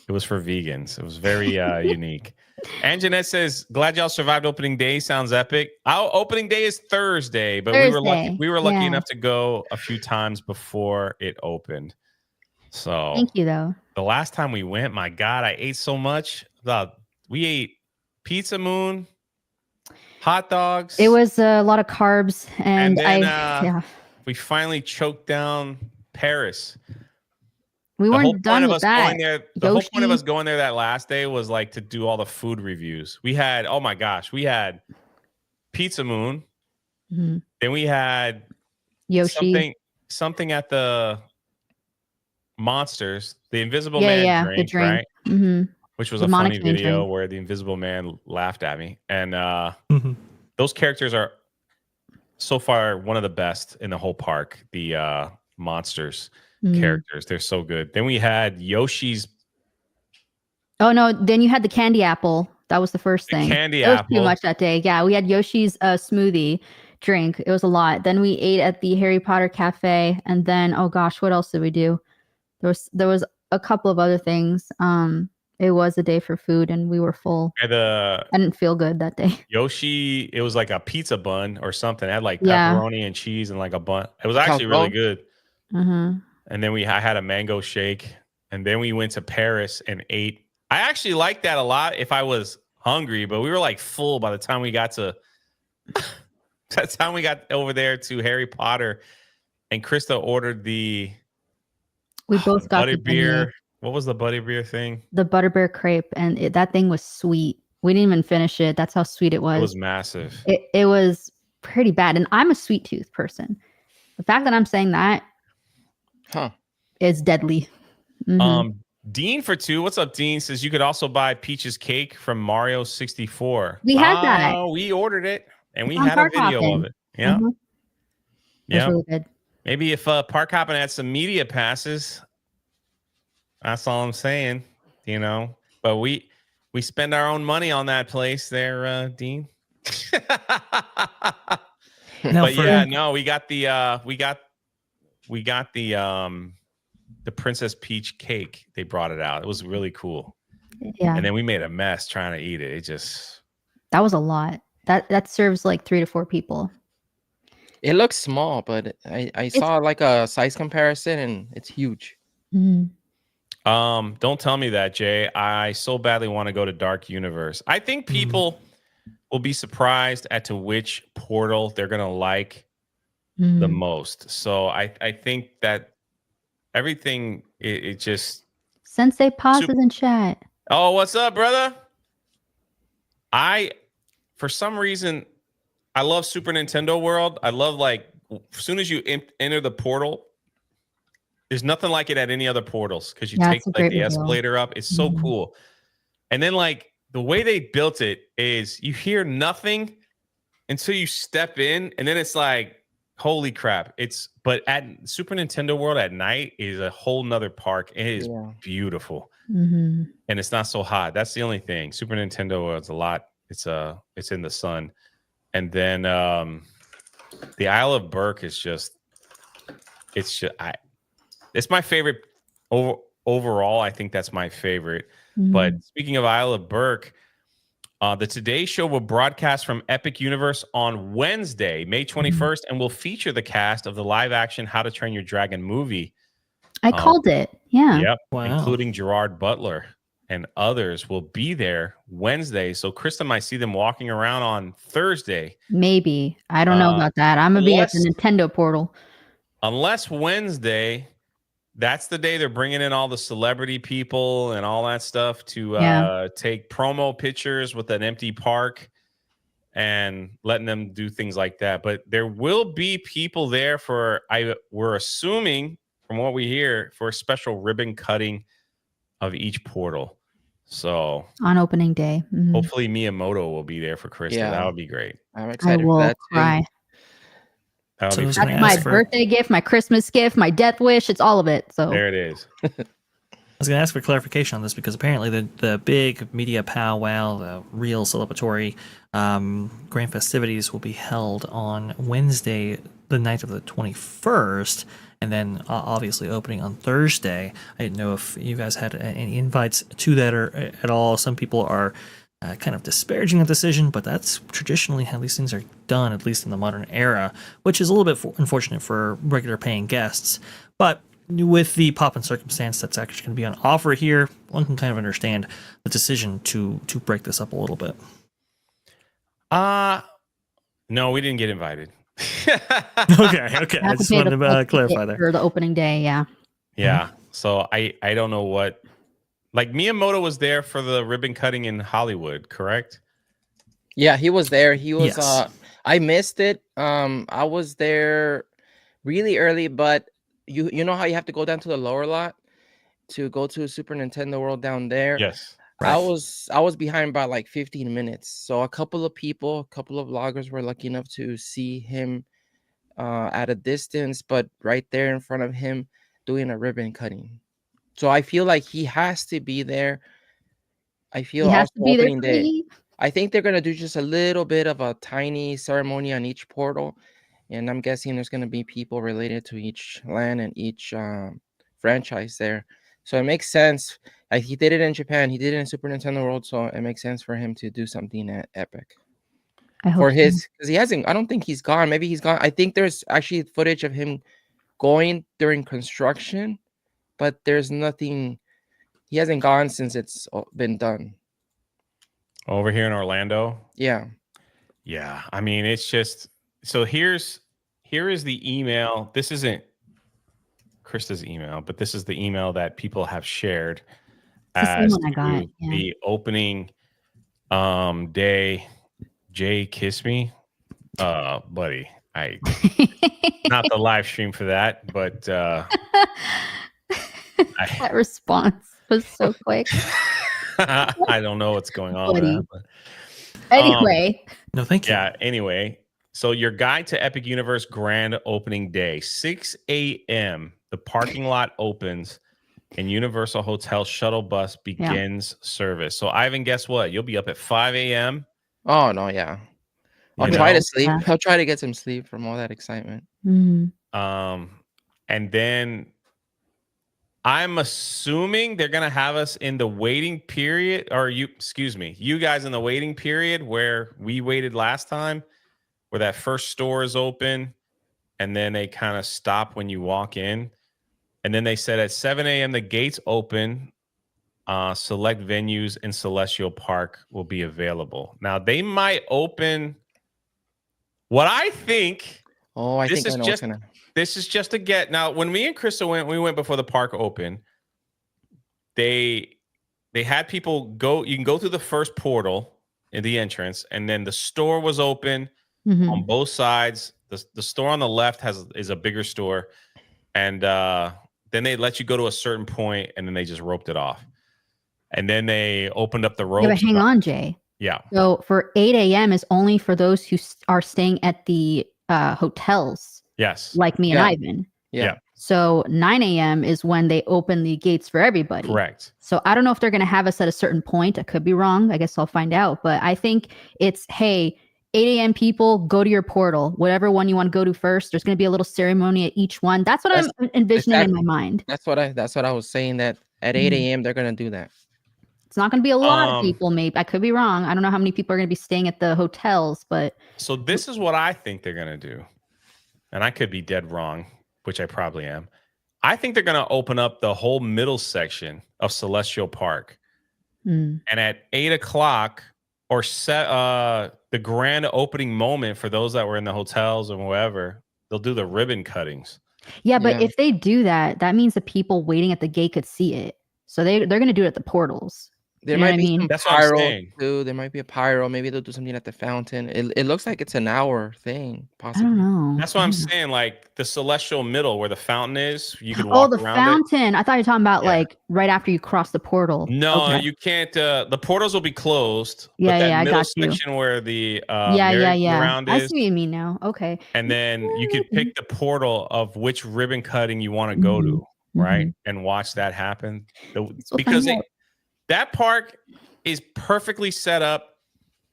was for vegans. It was very unique. And Jeanette says, "Glad y'all survived opening day. Sounds epic." Our opening day is Thursday, but we were lucky enough to go a few times before it opened. So thank you though. The last time we went, my God, I ate so much. We ate Pizza Moon, hot dogs. It was a lot of carbs, and then, we finally choked down Paris. We weren't done with that. The whole point of us going there that last day was like to do all the food reviews. We had, oh my gosh, we had Pizza Moon. Mm-hmm. Then we had Yoshi. Something at the Monsters, the Invisible Man drink, the drink, right? Mm-hmm. Which was a funny video where the Invisible Man laughed at me. And those characters are so far one of the best in the whole park. The Monsters characters, they're so good. Then we had Yoshi's. Oh no! Then you had the candy apple. That was the first thing. Candy apple. It was too much that day. Yeah, we had Yoshi's smoothie drink. It was a lot. Then we ate at the Harry Potter cafe, and then oh gosh, what else did we do? There was a couple of other things. It was a day for food, and we were full. I didn't feel good that day. Yoshi, it was like a pizza bun or something. It had like pepperoni and cheese and like a bun. It was actually really good. Mm-hmm. And then I had a mango shake, and then we went to Paris and ate. I actually liked that a lot if I was hungry, but we were like full by the time we got to. That's how we got over there to Harry Potter, and Krista ordered the. We both got butterbeer. What was the butterbeer thing? The butterbeer crepe, and that thing was sweet. We didn't even finish it. That's how sweet it was. It was massive. It was pretty bad. And I'm a sweet tooth person. The fact that I'm saying that is deadly. Mm-hmm. Dean for 2. What's up, Dean? Says you could also buy Peach's cake from Mario 64. We had that. We ordered it and we on had a Park video Hoppin'. of it. Yeah. Mm-hmm. Yeah. Really good. Maybe if Park Hoppin' had some media passes, that's all I'm saying, you know. But we spend our own money on that place there, Dean. But yeah, no, we got the Princess Peach cake. They brought it out. It was really cool. Yeah. And then we made a mess trying to eat it. That was a lot. That serves like 3 to 4 people. It looks small, but I saw like a size comparison and it's huge. Mm-hmm. Don't tell me that, Jay. I so badly want to go to Dark Universe. I think people will be surprised as to which portal they're gonna like the most. So I think that everything it just Sensei pauses in chat. Oh, what's up, brother? For some reason, I love Super Nintendo World. I love like as soon as you enter the portal, there's nothing like it at any other portals because you take like the escalator up. It's so cool. And then like the way they built it is you hear nothing until you step in, and then it's like, holy crap. But at Super Nintendo World at night is a whole nother park. It is beautiful. Mm-hmm. And it's not so hot. That's the only thing. Super Nintendo World's a lot. It's in the sun. And then the Isle of Berk is it's my favorite overall. I think that's my favorite. But speaking of Isle of Berk, the Today Show will broadcast from Epic Universe on Wednesday, May 21st, and will feature the cast of the live-action How to Train Your Dragon movie. I called it. Yeah. Yep. Wow. Including Gerard Butler and others will be there Wednesday. So Krista might see them walking around on Thursday. Maybe. I don't know about that. I'm going to be at the Nintendo portal. Unless Wednesday, that's the day they're bringing in all the celebrity people and all that stuff to take promo pictures with an empty park and letting them do things like that. But there will be people there we're assuming from what we hear for a special ribbon cutting of each portal. So on opening day, hopefully Miyamoto will be there for Krista. Yeah. That would be great. I'm excited for that too. Cry. That would be That's my birthday gift, my Christmas gift, my death wish. It's all of it. So there it is. I was going to ask for clarification on this because apparently the big media powwow, the real celebratory grand festivities will be held on Wednesday, the night of the 21st, and then obviously opening on Thursday. I didn't know if you guys had any invites to that or at all. Some people are kind of disparaging the decision, but that's traditionally how these things are done, at least in the modern era, which is a little bit unfortunate for regular paying guests. But with the pop and circumstance that's actually going to be on offer here, one can kind of understand the decision to break this up a little bit. No, we didn't get invited. Okay. I just wanted to clarify there. For the opening day, yeah. Yeah. So I don't know what. Like Miyamoto was there for the ribbon cutting in Hollywood, correct? Yeah, he was there. He was. Yes. I missed it. I was there really early, but you know how you have to go down to the lower lot to go to Super Nintendo World down there. Yes. Right. I was behind by like 15 minutes. So a couple of vloggers were lucky enough to see him at a distance, but right there in front of him doing a ribbon cutting. So I feel like he has to be there. I feel He has also to be there opening for day. me. I think they're gonna do just a little bit of a tiny ceremony on each portal, and I'm guessing there's gonna be people related to each land and each franchise there. So it makes sense. Like he did it in Japan, he did it in Super Nintendo World, so it makes sense for him to do something at Epic. I hope For so. his, because he hasn't. I don't think he's gone. Maybe he's gone. I think there's actually footage of him going during construction, but there's nothing. He hasn't gone since it's been done. Over here in Orlando. Yeah. Yeah. I mean, it's just so here is the email. This isn't Krista's email, but this is the email that people have shared It's the same as one I got, to yeah. the opening day. Jay Kiss Me. Buddy, not the live stream for that, but That response was so quick. I don't know what's going on with Buddy. that. But, Anyway, No, thank you. yeah. Anyway, so your guide to Epic Universe grand opening day, 6 a.m. The parking lot opens, and Universal Hotel shuttle bus begins service. So Ivan, guess what? You'll be up at 5 a.m. Oh no, yeah. I'll You try know? to sleep. Yeah. I'll try to get some sleep from all that excitement. mhm. And then I'm assuming they're gonna have us in the waiting period, or you guys in the waiting period where we waited last time, where that first store is open, and then they kind of stop when you walk in. And then they said at 7 a.m. the gates open. Select venues in Celestial Park will be available. Now they might open. What I think. Oh, I think I know what's gonna. This is just a get. Now, when me and Krista went, we went before the park opened. They had people go. You can go through the first portal in the entrance, and then the store was open on both sides. The store on the left is a bigger store, and then they let you go to a certain point, and then they just roped it off. And then they opened up the ropes. Yeah, but hang on, Jay. Yeah. So for 8 a.m. is only for those who are staying at the hotels. Yes. Like me and Yeah. Ivan. Yeah. So 9 a.m. is when they open the gates for everybody. Correct. So I don't know if they're going to have us at a certain point. I could be wrong. I guess I'll find out. But I think it's, hey, 8 a.m. people, go to your portal. Whatever one you want to go to first. There's going to be a little ceremony at each one. That's what I'm envisioning in my mind. That's what I was saying, that at 8 a.m. they're gonna do that. It's not going to be a lot of people, maybe. I could be wrong. I don't know how many people are going to be staying at the hotels, but. So this is what I think they're going to do. And I could be dead wrong, which I probably am. I think they're going to open up the whole middle section of Celestial Park. And at 8 o'clock or the grand opening moment for those that were in the hotels and wherever, they'll do the ribbon cuttings. Yeah, but if they do that, that means the people waiting at the gate could see it. So they're going to do it at the portals. There You know might what I be mean? some That's what I'm pyro saying. too. There might be a pyro. Maybe they'll do something at the fountain. It looks like it's an hour thing, I possibly. don't know. That's what I'm saying. Like the celestial middle where the fountain is, you can Oh, walk the around fountain. I thought you were talking about Yeah. like right after you cross the portal. it. No, Okay. you can't. The portals will be closed. Yeah, but that yeah, I middle got you. section where the Yeah. merry-go-round I is, see what you mean now. Okay. and then you could pick the portal of which ribbon cutting you want to go Mhm. to, right? And watch that happen. We'll Because find out. that park is perfectly set up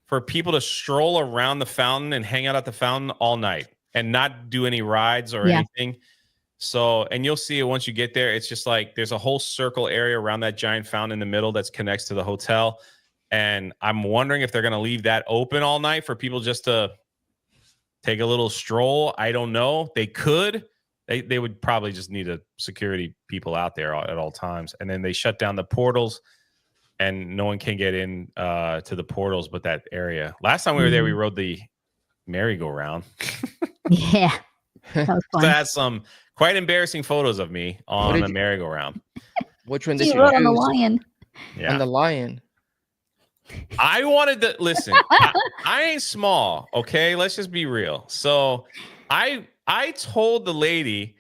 for people to stroll around the fountain and hang out at the fountain all night and not do any rides or Yeah. anything. So, and you'll see it once you get there. It's just like there's a whole circle area around that giant fountain in the middle that's connects to the hotel. And I'm wondering if they're going to leave that open all night for people just to take a little stroll. I don't know. They could. They would probably just need a security people out there at all times. And then they shut down the portals and no one can get in to the portals but that area. Last time we were there, we rode the merry-go-round. Yeah. That was So fun. I had some quite embarrassing photos of me on the merry-go-round. Which one did You you rode on the choose? lion. Yeah. On the lion. I wanted to listen. I ain't small, okay? Let's just be real. So I told the lady,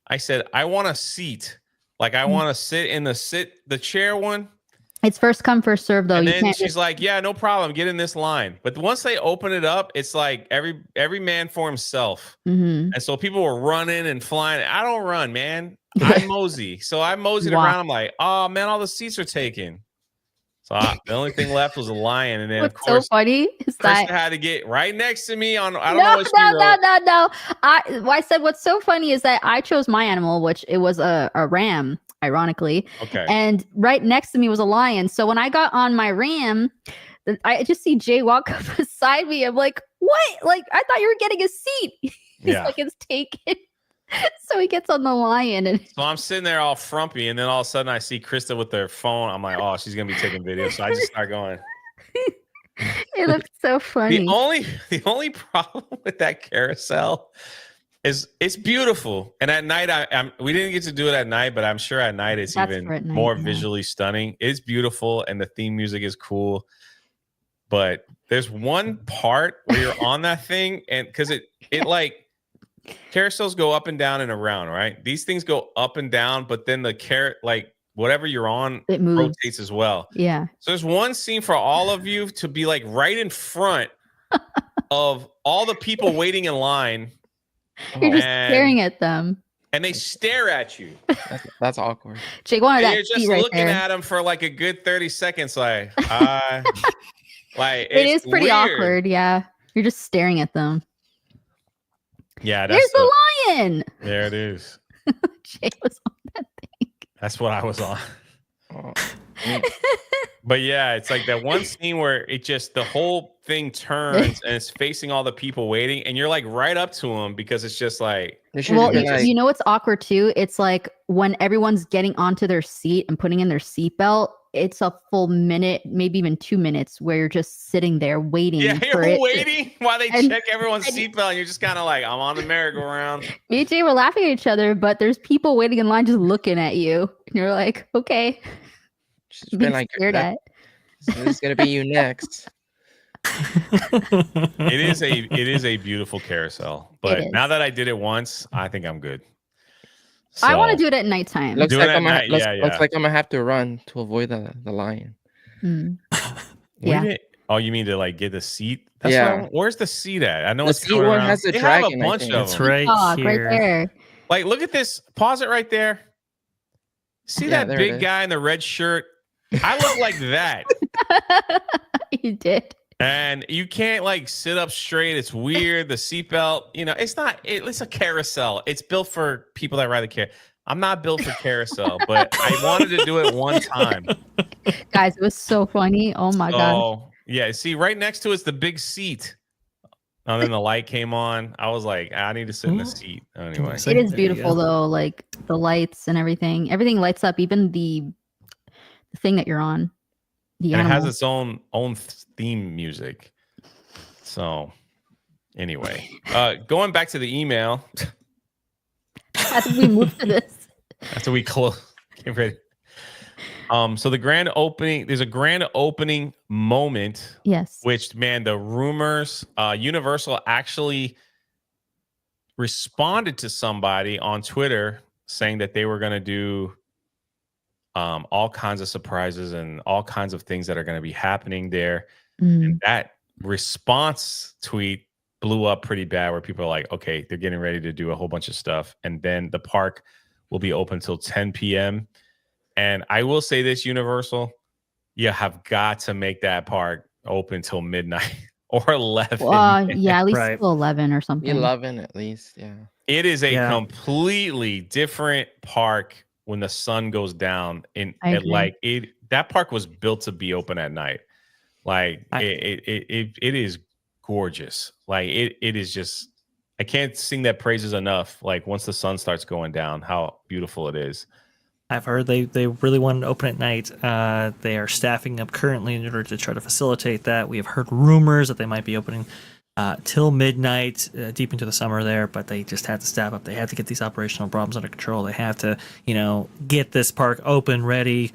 I said, I want a seat. Like I want to sit in the chair one. It's first come, first serve, though. And You then can't she's just, like, yeah, no problem. Get in this line. But once they open it up, it's like every man for himself. Mhm. And so people were running and flying. I don't run, man. I mosey. So I moseyed Wow. around. I'm like, oh, man, all the seats are taken. So the only thing left was a lion. And then, of What's so course, funny is Krista that had to get right next to me on, I don't know what she wrote. no. I said what's so funny is that I chose my animal, which it was a ram, ironically. Okay. And right next to me was a lion. So when I got on my ram, I just see Jay walk up beside me. I'm like, what? Like, I thought you were getting a seat. He's Yeah. like, it's taken. So he gets on the lion and So I'm sitting there all frumpy. And then all of a sudden I see Krista with her phone. I'm like, oh, she's going to be taking video. So I just start going. it looked so funny. The only problem with that carousel is it's beautiful, and at night we didn't get to do it at night, but I'm sure at night it's That's even for at night, more yeah. visually stunning. It's beautiful, and the theme music is cool, but There's one part where you're on that thing, and because it like carousels go up and down and around, right? These things go up and down, but then the like whatever you're on It moves. rotates as well. Yeah. So there's one scene for all of you to be like right in front of all the people waiting in line. You're just staring at them. And they stare at you. That's awkward. Jake wanted that You're just seat right looking there. at them for like a good 30 seconds. Like, like It is pretty weird. awkward. Yeah. You're just staring at them. Yeah. There's the lion. There it is. Jake was on that thing. That's what I was on. Oh, But yeah, it's like that one scene where it just the whole thing turns and it's facing all the people waiting, and you're like right up to them because it's just like they should Well, have been like, you know what's awkward too? It's like when everyone's getting onto their seat and putting in their seatbelt, it's a full minute, maybe even 2 minutes where you're just sitting there waiting. yeah, for you're it. waiting while they and- check everyone's seatbelt, and you're just kind of like, I'm on the merry-go-round. Me and Jay were laughing at each other, but there's people waiting in line just looking at you. And you're like, okay. she's Being been like, stared at. this is gonna be you next. It is a beautiful carousel, but is. now that I did it once, I think I'm good. I want to So- do it at nighttime. Looks Doing like it I'm at gonna, night, looks, yeah, looks yeah. like I'm gonna have to run to avoid the lion. Mm. We Yeah. didn't- Oh, you mean to like get the seat? That's Yeah. where's the seat at? I know The it's seat coming one around. has the They have dragon, a I bunch think. of It's them. right Dog, here. right there. Like, look at this. Pause it right there. See Yeah, that there it big is. guy in the red shirt? I look like that. You did. And you can't like sit up straight. It's weird. The seatbelt, it's not. It's a carousel. It's built for people that ride the car. I'm not built for carousel, but I wanted to do it one time. Guys, it was so funny. Oh my god. Oh yeah. See, right next to it's the big seat. And then the light came on. I was like, I need to sit in the seat anyway. So It is there you beautiful go. though, like the lights and everything. Everything lights up, even the thing that you're on. The And it animal. has its own theme music. So anyway, going back to the email As we move to this. after we close, get ready. So the grand opening, there's a grand opening moment, Yes. which man, the rumors, Universal actually responded to somebody on Twitter saying that they were going to do all kinds of surprises and all kinds of things that are going to be happening there. Mm. And that response tweet blew up pretty bad where people are like, okay, they're getting ready to do a whole bunch of stuff. And then the park will be open till 10 p.m. And I will say this, Universal, you have got to make that park open till midnight or 11. Yeah, at least Right. till 11 or something. 11 at least, yeah. It is a Yeah. completely different park when the sun goes down. I agree. That park was built to be open at night. Like I- it is gorgeous. Like it is just, I can't sing that praises enough. Like once the sun starts going down, how beautiful it is. I've heard they really want to open at night. They are staffing up currently in order to try to facilitate that. We have heard rumors that they might be opening till midnight, deep into the summer there, but they just had to staff up. They had to get these operational problems under control. They have to, get this park open, ready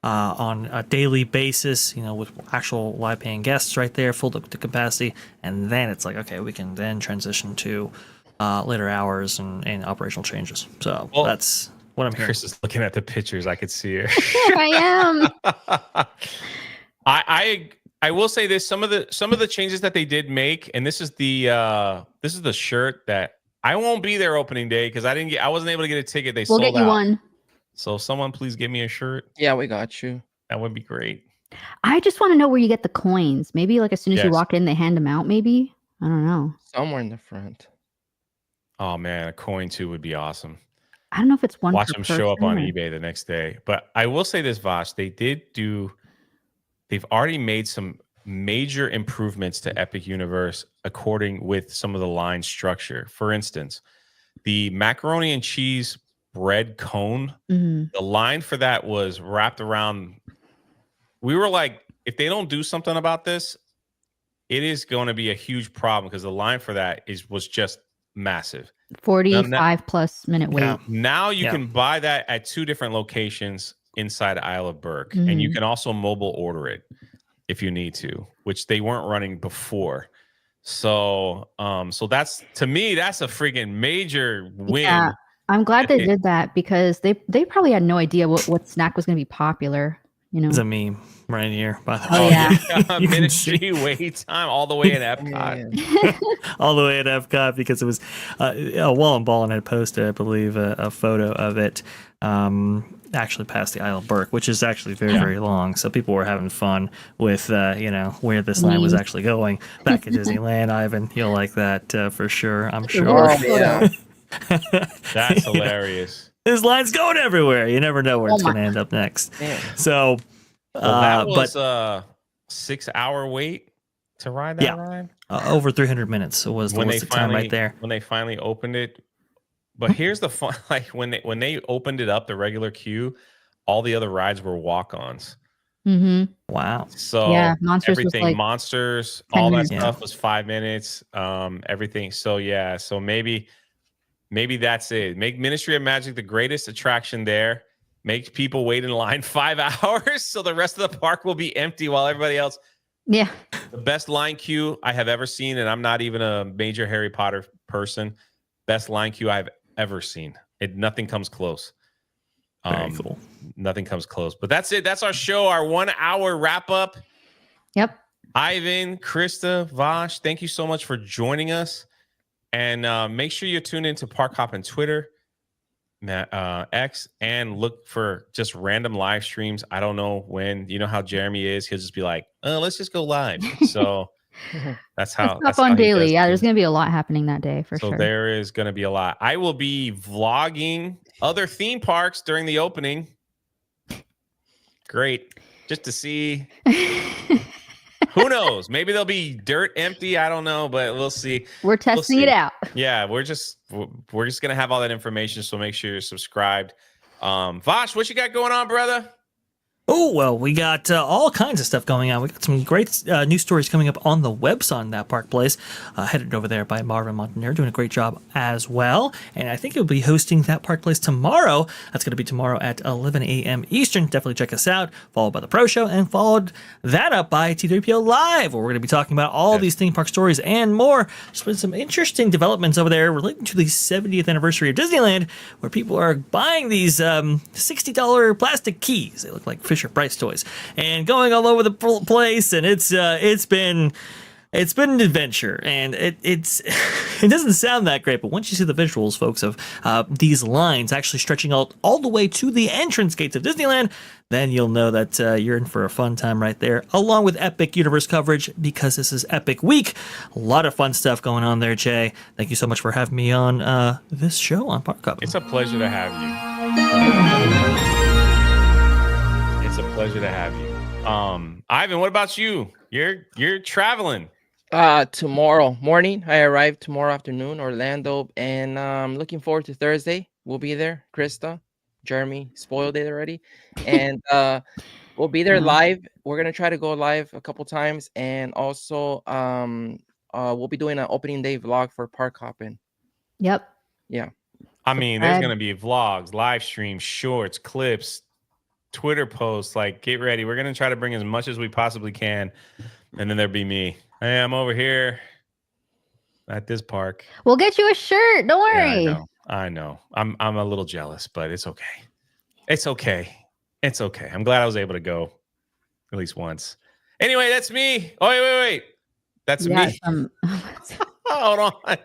on a daily basis, with actual live paying guests right there, full to capacity. And then it's like, okay, we can then transition to later hours and operational changes. So Well, that's what I'm hearing. Chris is looking at the pictures. I could see her. Here I am. I will say this: some of the changes that they did make, and this is the shirt that I won't be there opening day because I wasn't able to get a ticket. They We'll sold get you out. one. So someone please give me a shirt. Yeah, we got you. That would be great. I just want to know where you get the coins. Maybe like as soon as you Yes. walk in, they hand them out. Maybe I don't know. Somewhere in the front. Oh man, a coin too would be awesome. I don't know if it's one. Watch per them show up on person or- eBay the next day. But I will say this, Vosh, they've already made some major improvements to Epic Universe according with some of the line structure. For instance, the macaroni and cheese bread cone, Mhm. the line for that was wrapped around. We were like, if they don't do something about this, it is going to be a huge problem because the line for that was just massive. 45 plus minute wait. Yeah. Now you Yeah. can buy that at 2 different locations inside Isle of Burke, and you Mhm. can also mobile order it. if you need to, which they weren't running before. So so that's, to me, that's a freaking major win. Yeah, I'm glad they did that because they probably had no idea what snack was going to be popular. You know, It's a meme right here. By the way. Oh, yeah. You can Ministry wait time all the way in Epcot. all the way at Epcot because it was Wallen Ballin had posted, I believe, a photo of it actually past the Isle of Burke, which is actually very, very long. So people were having fun with, where this line was actually going. Back at Disneyland, Ivan, you'll like that for sure, I'm sure. Oh, yeah. That's hilarious. This line's going everywhere. You never know where it's going to end up next. Yeah. So, That was a 6-hour wait to ride that ride. Over 300 minutes was the time right there. When they finally opened it. But here's the fun: like when they opened it up, the regular queue, all the other rides were walk-ons. Mm-hmm. Wow. So Yeah, Monsters was everything, like Monsters, 10 all that minutes. stuff was 5 minutes. Everything. So yeah. So maybe that's it. Make Ministry of Magic the greatest attraction there. Make people wait in line 5 hours so the rest of the park will be empty while everybody else. Yeah. The best line queue I have ever seen, and I'm not even a major Harry Potter person. Best line queue I've ever seen. Nothing comes close. Very cool. Nothing comes close. But that's it. That's our show. Our 1 hour wrap up. Yep. Ivan, Krista, Vash, thank you so much for joining us. And make sure you tune into Park Hopin Twitter, X, and look for just random live streams. I don't know when. You know how Jeremy is. He'll just be like, let's just go live. So that's how. That's on daily. Yeah, there's going to be a lot happening that day for sure. So there is going to be a lot. I will be vlogging other theme parks during the opening. Great. Just to see. Who knows? Maybe they'll be dirt empty. I don't know, but we'll see. We're testing it out. Yeah, we're just gonna have all that information. So make sure you're subscribed. Vash, what you got going on, brother? Oh, well, we got all kinds of stuff going on. We got some great news stories coming up on the website on that park place. Headed over there by Marvin Montaner, doing a great job as well. And I think he'll be hosting that park place tomorrow. That's going to be tomorrow at 11 a.m. Eastern. Definitely check us out. Followed by the Pro Show, and followed that up by T3PO Live, where we're going to be talking about all these theme park stories and more. There's been some interesting developments over there relating to the 70th anniversary of Disneyland, where people are buying these $60 plastic keys. They look like Fisher Price toys, and going all over the place, and it's been an adventure, and it doesn't sound that great, but once you see the visuals, folks, of these lines actually stretching out all the way to the entrance gates of Disneyland, then you'll know that you're in for a fun time right there, along with Epic Universe coverage, because this is Epic Week. A lot of fun stuff going on there, Jay. Thank you so much for having me on this show on Park Hopin. It's a pleasure to have you. It's a pleasure to have you. Ivan, what about you? You're traveling. Tomorrow morning. I arrive tomorrow afternoon, Orlando, and looking forward to Thursday. We'll be there. Krista, Jeremy, spoiled it already. And we'll be there live. We're gonna try to go live a couple times, and also we'll be doing an opening day vlog for Park Hopin. Yep. Yeah. I mean, there's gonna be vlogs, live streams, shorts, clips, Twitter posts. Like, get ready. We're gonna try to bring as much as we possibly can, and then there'll be me. Hey, I'm over here at this park. We'll get you a shirt. Don't worry. Yeah, I know. I'm a little jealous, but it's okay. It's okay. It's okay. I'm glad I was able to go at least once. Anyway, that's me. Oh, wait. That's me. Hold on.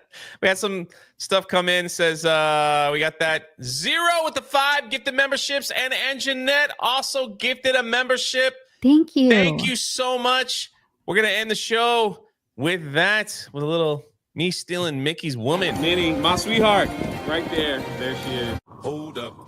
We had some stuff come in. Says we got that Zero with the 5 gifted memberships, and Anjanette also gifted a membership. Thank you. Thank you so much. We're gonna end the show with that, with a little me stealing Mickey's woman. Minnie, my sweetheart, right there. There she is. Hold up.